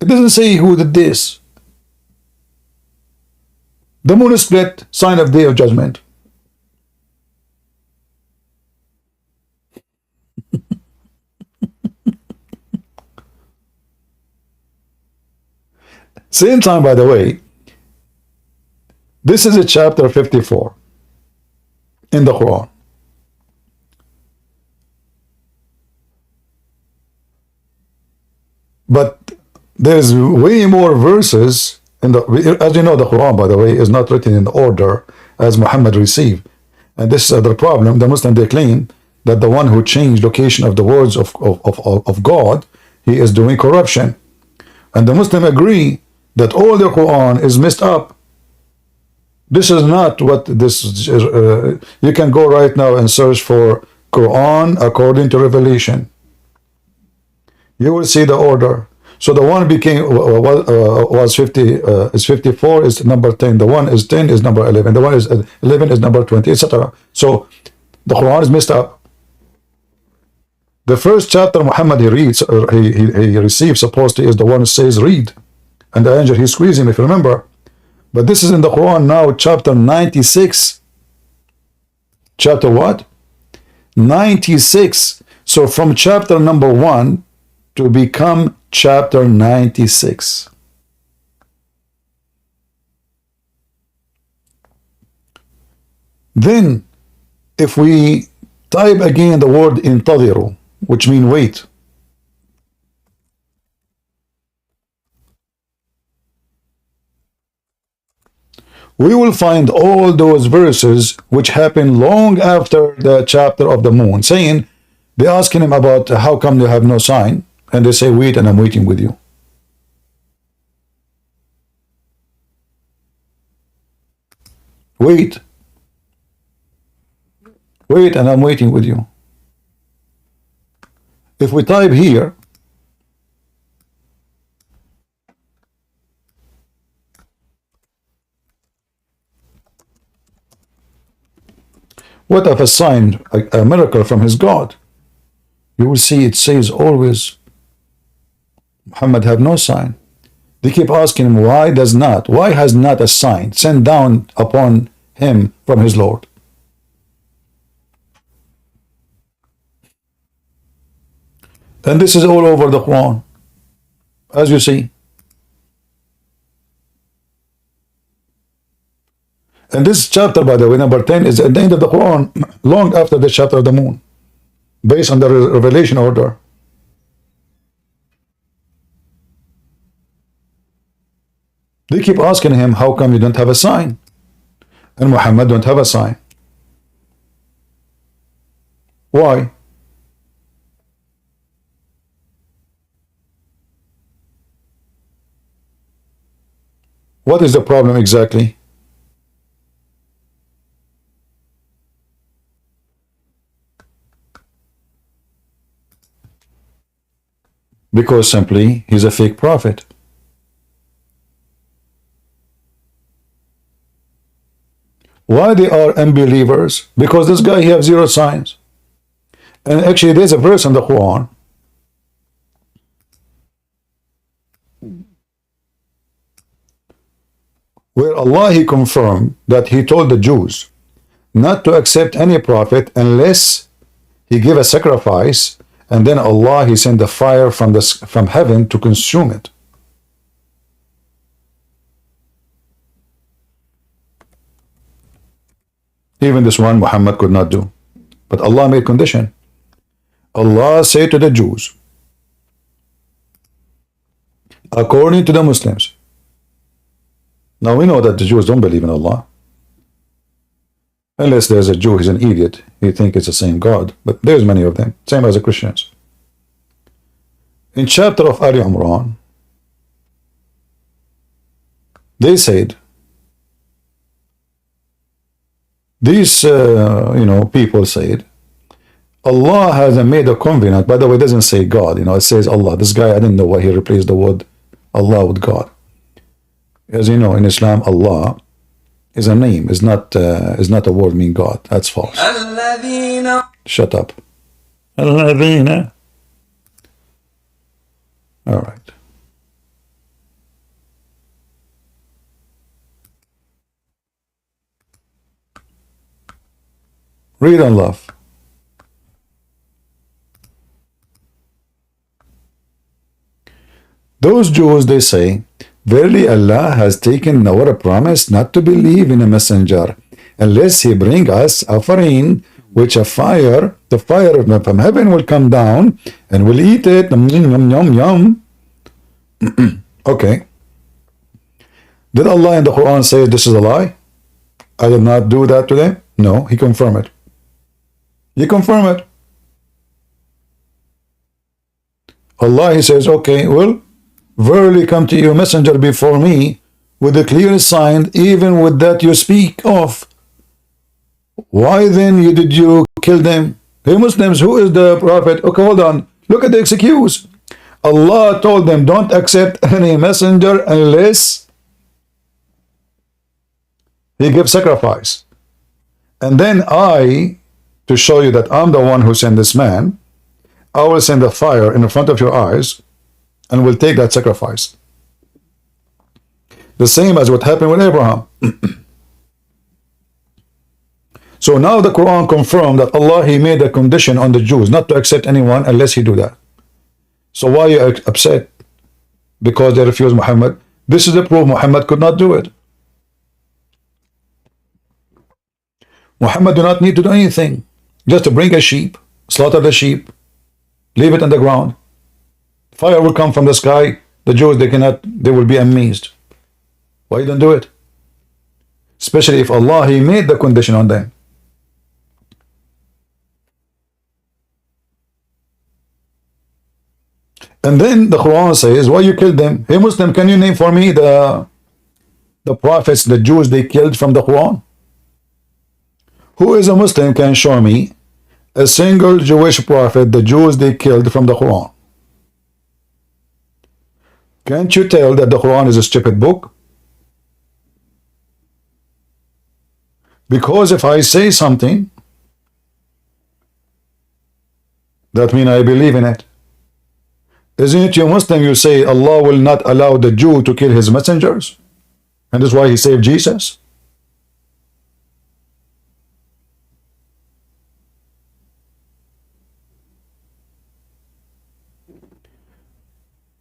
It doesn't say who did this. The moon is split, sign of day of judgment. Same time, by the way, this is a chapter 54 in the Quran. But there's way more verses in the, as you know, the Quran, by the way, is not written in order as Muhammad received. And this is the problem. The Muslim, they claim that the one who changed location of the words of God, he is doing corruption. And the Muslim agree that all the Quran is messed up. This is not what this is. You can go right now and search for Quran according to Revelation. You will see the order. So the one became was 50 is 54 is number 10. The one is 10 is number 11. The one is 11 is number 20, etc. So the Quran is messed up. The first chapter Muhammad he reads, or he receives supposedly, is the one who says read. And the angel, he squeezed him, if you remember. But this is in the Quran now, chapter 96. Chapter what? 96. So from chapter number 1 to become chapter 96. Then, if we type again the word intadiru, which means wait, we will find all those verses which happen long after the chapter of the moon, saying, they asking him about how come you have no sign, and they say, wait, and I'm waiting with you. Wait, wait, and I'm waiting with you. If we type here, what if a sign, a miracle from his God? You will see it says always, Muhammad have no sign. They keep asking him, why has not a sign sent down upon him from his Lord? And this is all over the Quran, as you see. And this chapter, by the way, number 10, is at the end of the Quran, long after the chapter of the moon, based on the revelation order. They keep asking him, how come you don't have a sign? And Muhammad don't have a sign. Why? What is the problem exactly? Because simply he's a fake prophet. Why they are unbelievers? Because this guy, he has zero signs. And actually there's a verse in the Quran where Allah, he confirmed that he told the Jews not to accept any prophet unless he give a sacrifice, and then Allah, he sent the fire from heaven to consume it. Even this one Muhammad could not do. But Allah made condition. Allah said to the Jews, according to the Muslims, now we know that the Jews don't believe in Allah. Unless there's a Jew, he's an idiot. He thinks it's the same God. But there's many of them. Same as the Christians. In chapter of Ali Imran, they said, these people said, Allah has made a covenant. By the way, it doesn't say God. It says Allah. This guy, I didn't know why he replaced the word Allah with God. As you know, in Islam, Allah is a name, is not a word mean God. That's false. Shut up. Alladhina. All right. Read on love. Those Jews, they say, verily Allah has taken our promise not to believe in a messenger unless he bring us offering, which a fire, the fire from heaven will come down and we'll eat it. Yum, yum, yum. Okay. Did Allah in the Quran say this is a lie? I did not do that to them? No, he confirmed it. He confirmed it. Allah, he says, okay, well, verily come to you a messenger before me with a clear sign, even with that you speak of. Why then did you kill them? Hey Muslims, who is the prophet? Okay, hold on. Look at the excuse. Allah told them, don't accept any messenger unless he gives sacrifice. And then I, to show you that I'm the one who sent this man, I will send a fire in front of your eyes and will take that sacrifice. The same as what happened with Abraham. So now the Quran confirmed that Allah, he made a condition on the Jews not to accept anyone unless he do that. So why are you upset? Because they refused Muhammad. This is the proof Muhammad could not do it. Muhammad do not need to do anything. Just to bring a sheep, slaughter the sheep, leave it on the ground. Fire will come from the sky. The Jews, they will be amazed. Why you don't do it? Especially if Allah, He made the condition on them. And then the Quran says, why you killed them? Hey Muslim, can you name for me the prophets, the Jews they killed from the Quran? Who is a Muslim can show me a single Jewish prophet the Jews they killed from the Quran? Can't you tell that the Quran is a stupid book? Because if I say something, that means I believe in it. Isn't it you Muslim, you say Allah will not allow the Jew to kill his messengers? And that's why he saved Jesus?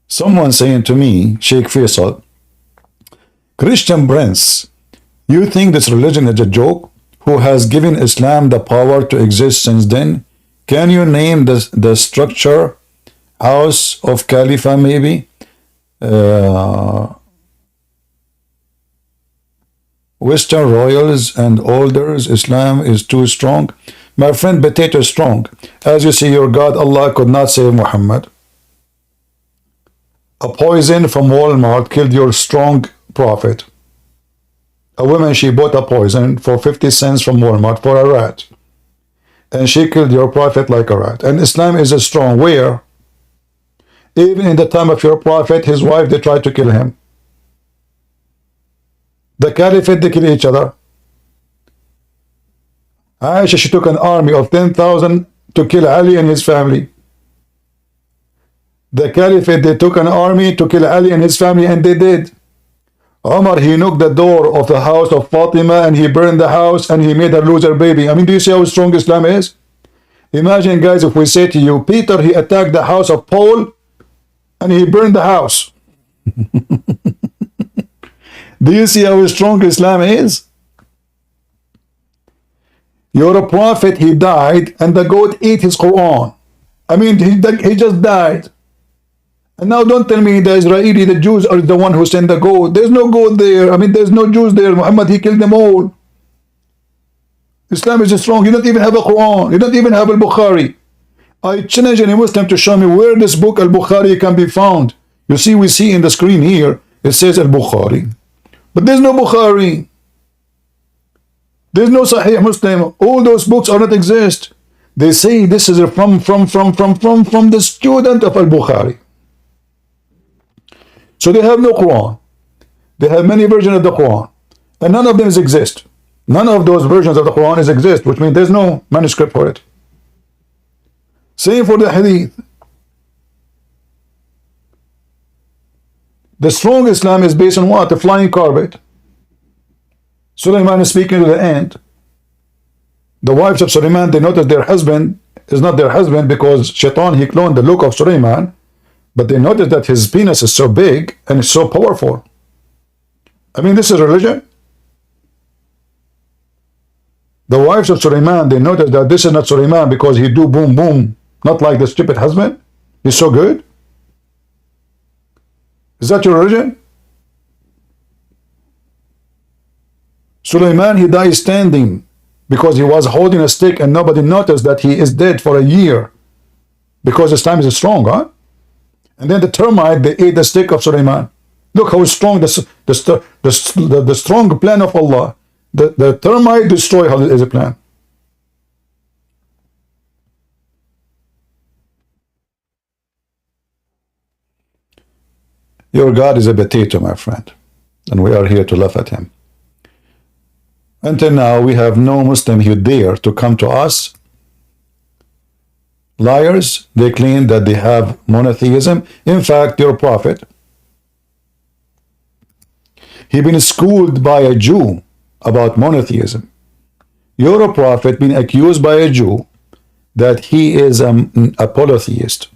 Someone saying to me, Sheikh Faisal, Christian Prince, you think this religion is a joke? Who has given Islam the power to exist since then? Can you name the structure? House of Khalifa maybe? Western royals and elders, Islam is too strong. My friend, potato is strong. As you see, your God, Allah, could not save Muhammad. A poison from Walmart killed your strong prophet. A woman, she bought a poison for 50 cents from Walmart for a rat. And she killed your prophet like a rat. And Islam is a strong. Where? Even in the time of your prophet, his wife, they tried to kill him. The caliphate, they kill each other. Aisha, she took an army of 10,000 to kill Ali and his family. The caliphate, they took an army to kill Ali and his family, and they did. Omar, he knocked the door of the house of Fatima and he burned the house and he made her lose her baby. I mean, do you see how strong Islam is? Imagine, guys, if we say to you, Peter, he attacked the house of Paul and he burned the house. Do you see how strong Islam is? You're a prophet, he died, and the goat ate his Quran. I mean, he just died. And now don't tell me the Israeli, the Jews are the one who sent the goat. There's no goat there. I mean, there's no Jews there. Muhammad, he killed them all. Islam is strong. You don't even have a Quran. You don't even have al-Bukhari. I challenge any Muslim to show me where this book al-Bukhari can be found. You see, we see in the screen here, it says al-Bukhari. But there's no Bukhari. There's no Sahih Muslim. All those books are not exist. They say this is from the student of al-Bukhari. So they have no Quran. They have many versions of the Quran. And none of them exist. None of those versions of the Quran exist, which means there's no manuscript for it. Same for the Hadith. The strong Islam is based on what? The flying carpet. Sulaiman is speaking to the ant. The wives of Sulaiman, they notice their husband is not their husband because Shaitan, he cloned the look of Sulaiman. But they notice that his penis is so big and it's so powerful. I mean, this is religion. The wives of Sulaiman, they notice that this is not Sulaiman because he do boom boom, not like the stupid husband. He's so good. Is that your religion? Sulaiman, he died standing because he was holding a stick and nobody noticed that he is dead for a year because his time is strong, huh? And then the termite, they ate the stick of Sulaiman. Look how strong the strong plan of Allah. The termite destroy his plan. Your God is a potato, my friend. And we are here to laugh at him. Until now, we have no Muslim who dare to come to us. Liars, they claim that they have monotheism. In fact, your prophet, he been schooled by a Jew about monotheism. Your prophet been accused by a Jew that he is a polytheist.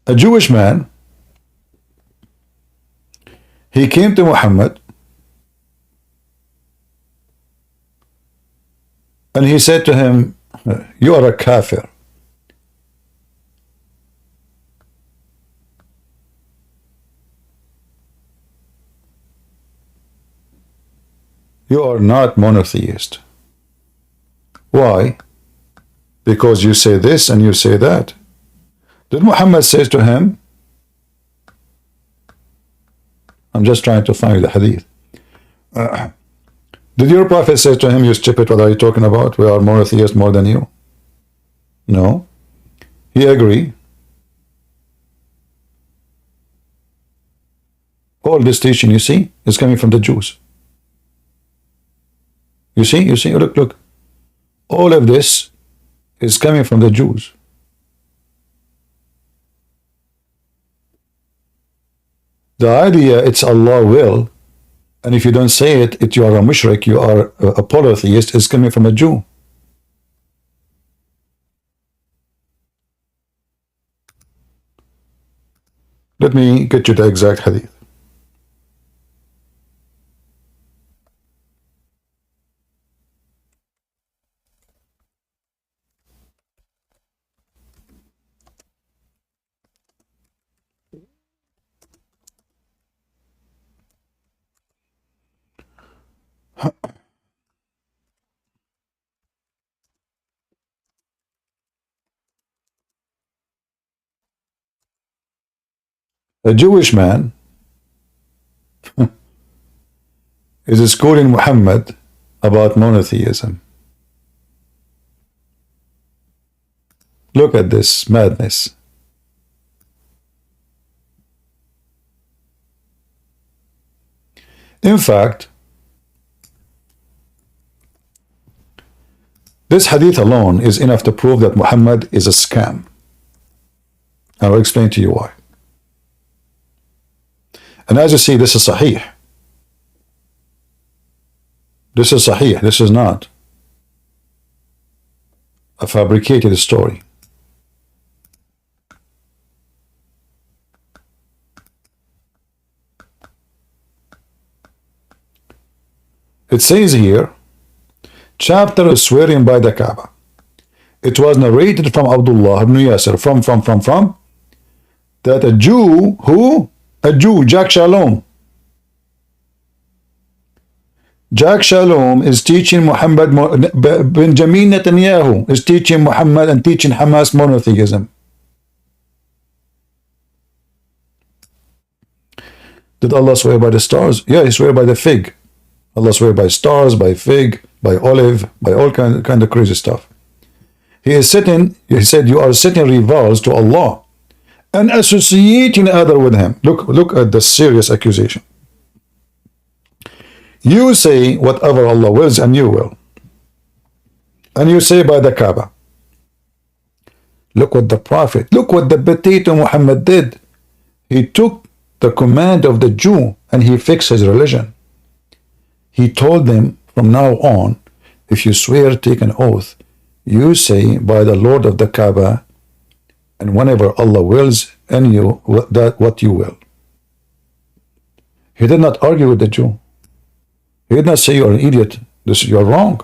A Jewish man, he came to Muhammad and he said to him, you are a kafir. You are not monotheist. Why? Because you say this and you say that. Did Muhammad say to him, I'm just trying to find the hadith. Did your prophet say to him, you stupid, what are you talking about? We are monotheists more than you. No. He agreed. All this teaching, you see, is coming from the Jews. You see, look. All of this is coming from the Jews. The idea, it's Allah will, and if you don't say it, you are a mushrik, you are a polytheist, is coming from a Jew. Let me get you the exact hadith. A Jewish man is schooling Muhammad about monotheism. Look at this madness. In fact, this hadith alone is enough to prove that Muhammad is a scam. I will explain to you why. And as you see, this is sahih. This is sahih. This is not a fabricated story. It says here, chapter swearing by the Kaaba. It was narrated from Abdullah ibn Yasir, from, that a Jew, a Jew, Jack Shalom. Jack Shalom is teaching Muhammad, Benjamin Netanyahu is teaching Muhammad and teaching Hamas monotheism. Did Allah swear by the stars? Yeah, he swear by the fig. Allah swear by stars, by fig, by olive, by all kind of crazy stuff. He said, you are setting rivals to Allah and associating other with him. Look at the serious accusation. You say whatever Allah wills and you will. And you say by the Kaaba. Look what the Prophet, look what the potato Muhammad did. He took the command of the Jew and he fixed his religion. He told them from now on, if you swear, take an oath, you say by the Lord of the Kaaba, and whenever Allah wills and you, what you will. He did not argue with the Jew. He did not say you're an idiot, you're wrong.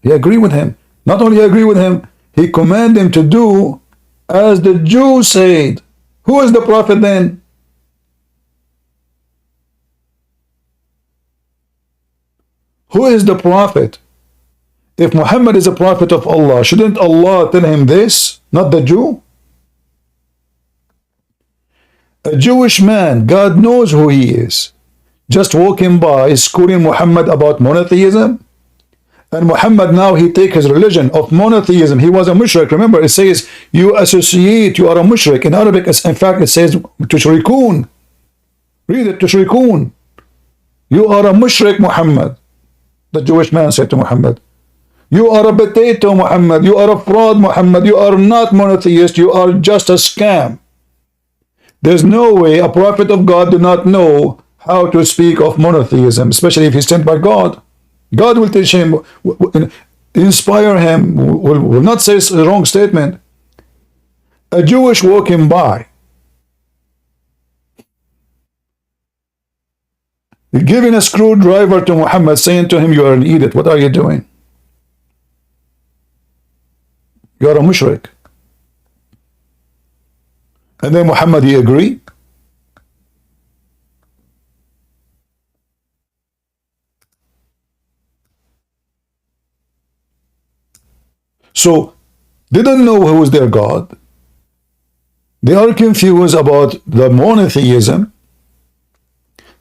He agreed with him. Not only agree with him, he commanded him to do as the Jew said. Who is the Prophet then? Who is the Prophet? If Muhammad is a prophet of Allah, shouldn't Allah tell him this, not the Jew? A Jewish man, God knows who he is, just walking by, schooling Muhammad about monotheism. And Muhammad now, he take his religion of monotheism. He was a mushrik. Remember, it says, you associate, you are a mushrik. In Arabic, in fact, it says, tushrikun. Read it, tushrikun. You are a mushrik, Muhammad. The Jewish man said to Muhammad, you are a potato, Muhammad. You are a fraud, Muhammad. You are not monotheist. You are just a scam. There's no way a prophet of God do not know how to speak of monotheism, especially if he's sent by God. God will teach him, inspire him, will not say a wrong statement. A Jewish walking by giving a screwdriver to Muhammad, saying to him, you are an idiot. What are you doing? You are a mushrik. And then Muhammad, he agreed. So they don't know who is their God. They are confused about the monotheism.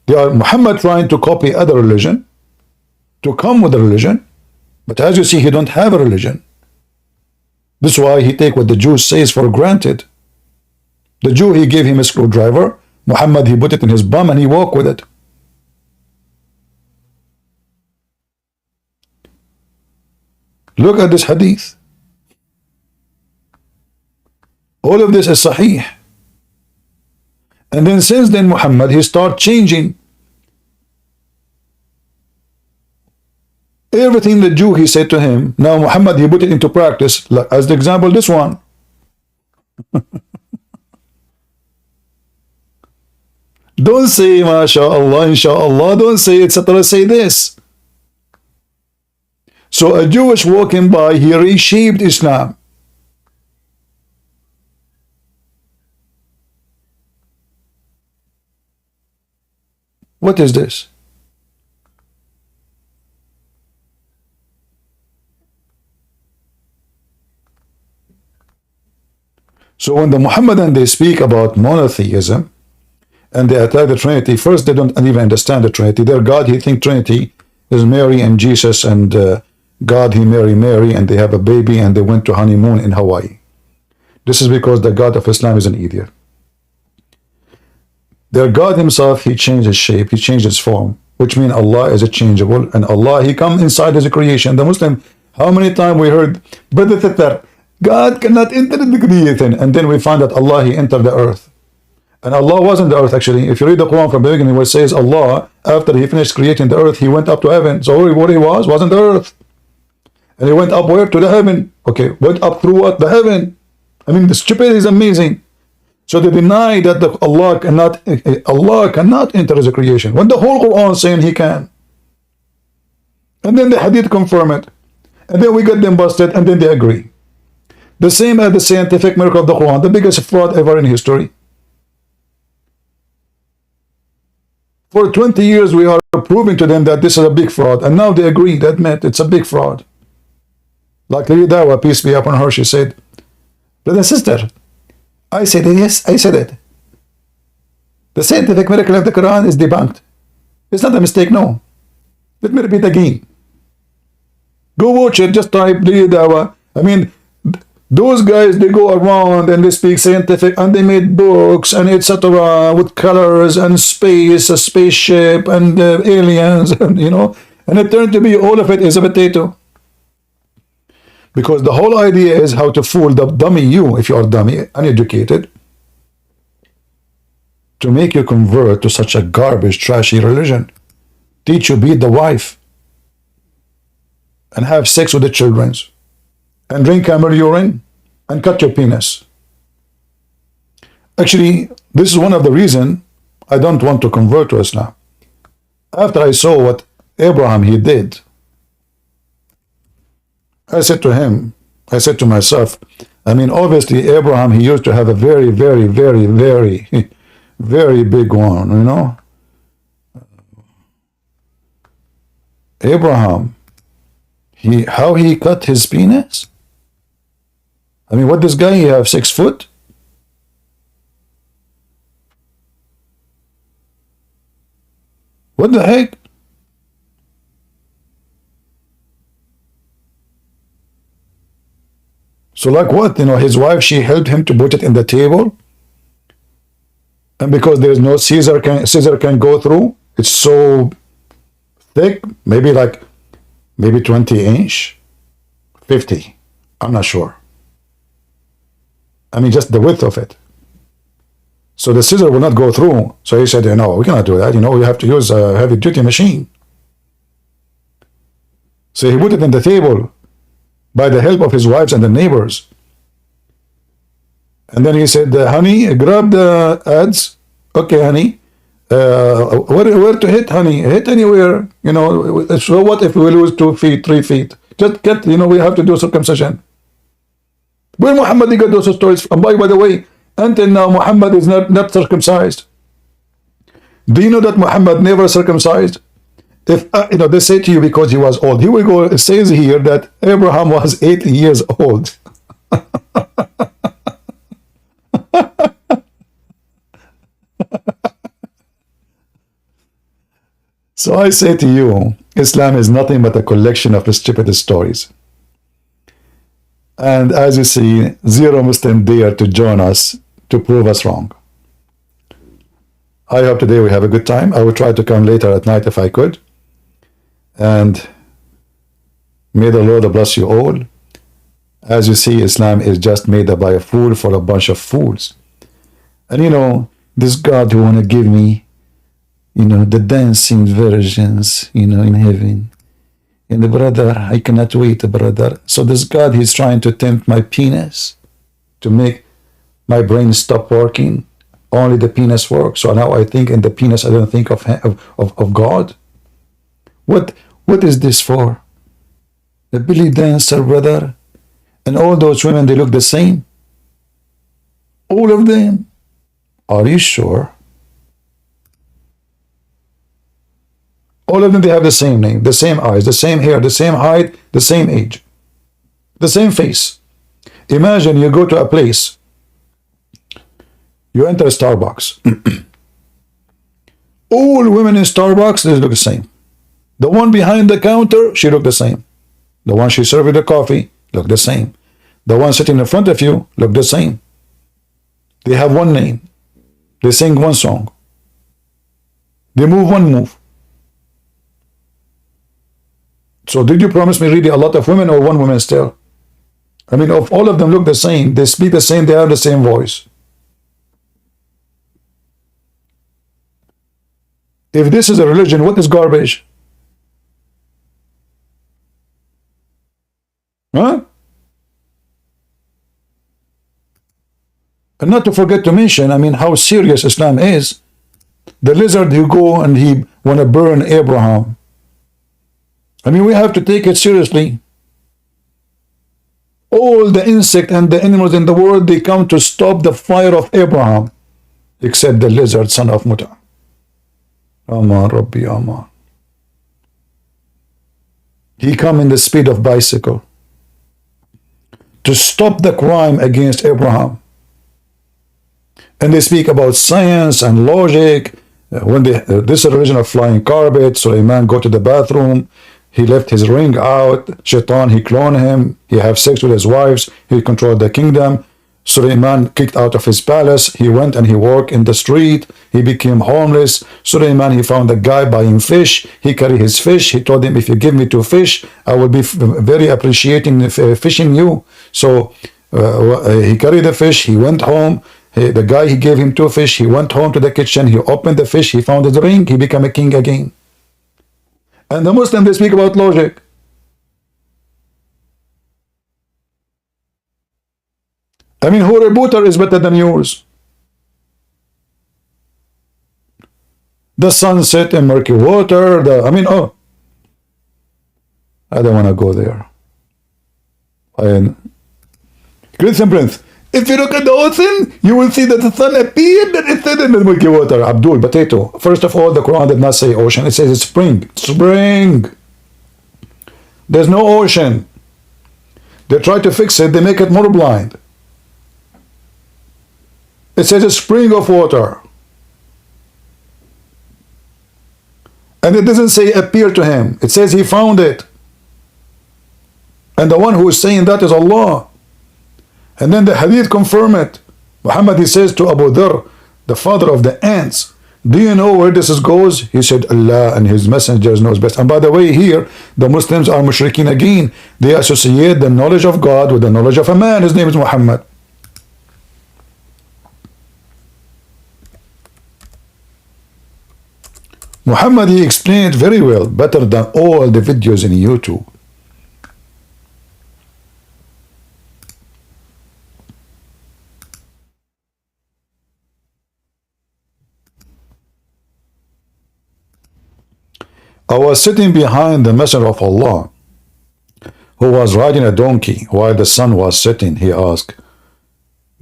They are Muhammad trying to copy other religion, to come with a religion. But as you see, he don't have a religion. That's why he take what the Jew says for granted. The Jew, he gave him a screwdriver. Muhammad, he put it in his bum and he walked with it. Look at this hadith. All of this is sahih. And then since then, Muhammad, he start changing everything the Jew, he said to him. Now Muhammad, he put it into practice. As the example, this one. Don't say, MashaAllah, inshallah. Don't say, etc. Say this. So a Jewish walking by, he reshaped Islam. What is this? So when the Muhammadan, they speak about monotheism and they attack the Trinity, first they don't even understand the Trinity. Their God, he think Trinity is Mary and Jesus, and God, he marry Mary, and they have a baby, and they went to honeymoon in Hawaii. This is because the God of Islam is an idiot. Their God himself, he changed his shape, he changed his form, which means Allah is a changeable, and Allah, he come inside his creation. The Muslim, how many times we heard, God cannot enter the creation, and then we find that Allah, he entered the earth. And Allah wasn't the earth actually. If you read the Quran from the beginning, where it says Allah, after he finished creating the earth, he went up to heaven. So what he was, wasn't the earth. And he went up where? To the heaven. Okay, went up through what? The heaven. I mean, the stupidity is amazing. So they deny that Allah cannot enter as a creation, when the whole Quran is saying he can. And then the hadith confirm it. And then we get them busted, and then they agree. The same as the scientific miracle of the Quran, the biggest fraud ever in history. For 20 years we are proving to them that this is a big fraud, and now they agree, they admit it's a big fraud. Like Lady Dawa, peace be upon her, she said, brother and sister, I said it, yes, I said it. The scientific miracle of the Quran is debunked. It's not a mistake, no. Let me repeat again. Go watch it, just type Lady Dawa. I mean, those guys, they go around and they speak scientific, and they made books and etc. with colors and space, a spaceship and aliens, and, you know, and it turned to be all of it is a potato. Because the whole idea is how to fool the dummy you, if you are dummy, uneducated, to make you convert to such a garbage, trashy religion. Teach you beat the wife and have sex with the children and drink camel urine and cut your penis. Actually, this is one of the reasons I don't want to convert to Islam. After I saw what Abraham he did, I said to him, I said to myself, I mean, obviously Abraham, he used to have a very, very, very, very, very big one, you know. Abraham, how he cut his penis? I mean, what this guy, he have 6 foot? What the heck? So like what? You know, his wife, she helped him to put it in the table. And because there's no scissor can go through, it's so thick, maybe 20 inch, 50. I'm not sure. I mean, just the width of it. So the scissor will not go through. So he said, no, we cannot do that. You know, we have to use a heavy duty machine. So he put it in the table by the help of his wives and the neighbors. And then he said, honey, grab the ads. Okay, honey. Where to hit, honey? Hit anywhere. You know. So what if we lose 2 feet, 3 feet? Just get. You know, we have to do circumcision. Where Muhammad got those stories? And by the way, until now Muhammad is not circumcised. Do you know that Muhammad never circumcised? If you know, they say to you because he was old. Here we go. It says here that Abraham was 80 years old. So I say to you, Islam is nothing but a collection of stupid stories. And as you see, zero Muslim dare to join us to prove us wrong. I hope today we have a good time. I will try to come later at night if I could. And may the Lord bless you all. As you see, Islam is just made up by a fool for a bunch of fools. And you know, this God who want to give me, you know, the dancing virgins, you know, in heaven. And the brother, I cannot wait, brother. So this God, he's trying to tempt my penis to make my brain stop working. Only the penis works. So now I think in the penis, I don't think of God. What is this for? The belly dancer, brother. And all those women, they look the same. All of them. Are you sure? All of them, they have the same name, the same eyes, the same hair, the same height, the same age, the same face. Imagine you go to a place, you enter a Starbucks. All women in Starbucks, they look the same. The one behind the counter, she look the same. The one she served the coffee, look the same. The one sitting in front of you, look the same. They have one name. They sing one song. They move one move. So did you promise me really a lot of women or one woman still? I mean, if all of them look the same, they speak the same, they have the same voice. If this is a religion, what is garbage? Huh? And not to forget to mention, I mean, how serious Islam is. The lizard who go and he want to burn Abraham. I mean, we have to take it seriously. All the insects and the animals in the world, they come to stop the fire of Abraham, except the lizard, son of Muta. Aman, Rabbi, Aman. He come in the speed of bicycle to stop the crime against Abraham. And they speak about science and logic. When this is a religion of flying carpet, so a man go to the bathroom, he left his ring out, Shaitan, he cloned him, he have sex with his wives, he controlled the kingdom. Suleiman kicked out of his palace, he went and he worked in the street, he became homeless. Suleiman, he found a guy buying fish, he carried his fish, he told him, if you give me 2 fish, I will be very appreciating fishing you. So he carried the fish, he went home, the guy, he gave him 2 fish, he went home to the kitchen, he opened the fish, he found his ring, he became a king again. And the Muslims, they speak about logic. I mean, whose rebooter is better than yours? The sunset in murky water, I mean, oh, I don't want to go there. Christian Prince, if you look at the ocean, you will see that the sun appeared and it said in the Milky Water. Abdul, potato. First of all, the Quran did not say ocean. It says it's spring. Spring. There's no ocean. They try to fix it. They make it more blind. It says a spring of water. And it doesn't say appear to him. It says he found it. And the one who is saying that is Allah. And then the hadith confirm it. Muhammad, he says to Abu Dharr, the father of the ants, do you know where this goes? He said, Allah and his messengers knows best. And by the way, here, the Muslims are mushrikeen again. They associate the knowledge of God with the knowledge of a man. His name is Muhammad. Muhammad, he explained very well, better than all the videos in YouTube. I was sitting behind the Messenger of Allah, who was riding a donkey while the sun was setting. He asked,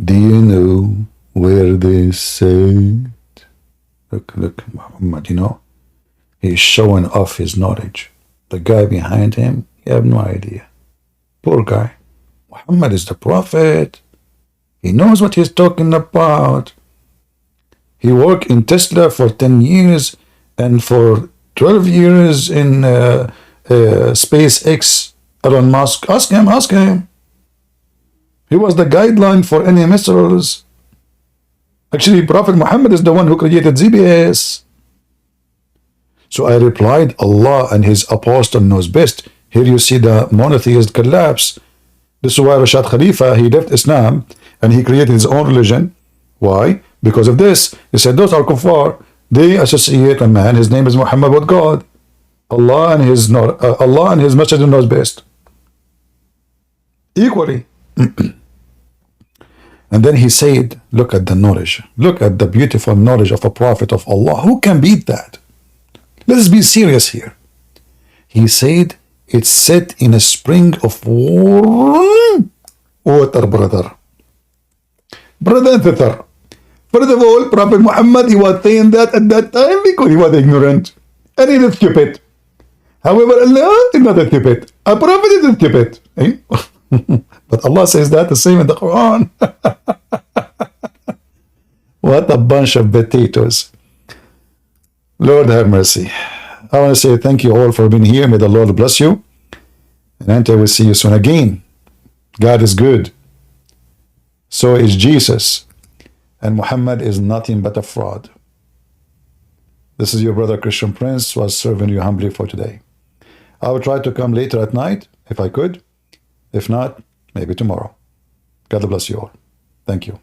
do you know where they sit? Look, Muhammad, you know, he's showing off his knowledge. The guy behind him, he have no idea. Poor guy. Muhammad is the prophet. He knows what he's talking about. He worked in Tesla for 10 years and for 12 years in SpaceX. Elon Musk. Ask him. He was the guideline for any missiles. Actually, Prophet Muhammad is the one who created GPS. So I replied, Allah and his apostle knows best. Here you see the monotheist collapse. This is why Rashad Khalifa, he left Islam and he created his own religion. Why? Because of this. He said, those are kuffar. They associate a man, his name is Muhammad, with God. Allah and his messenger knows best. Equally. And then he said, look at the knowledge. Look at the beautiful knowledge of a prophet of Allah. Who can beat that? Let's be serious here. He said, it's set in a spring of water, brother. Brother and sister. First of all, Prophet Muhammad, he was saying that at that time because he was ignorant. And he is stupid. However, Allah is not stupid. A prophet is stupid. But Allah says that the same in the Quran. What a bunch of potatoes. Lord have mercy. I want to say thank you all for being here. May the Lord bless you. And until we see you soon again. God is good. So is Jesus. And Muhammad is nothing but a fraud. This is your brother Christian Prince, was serving you humbly for today. I will try to come later at night, if I could. If not, maybe tomorrow. God bless you all. Thank you.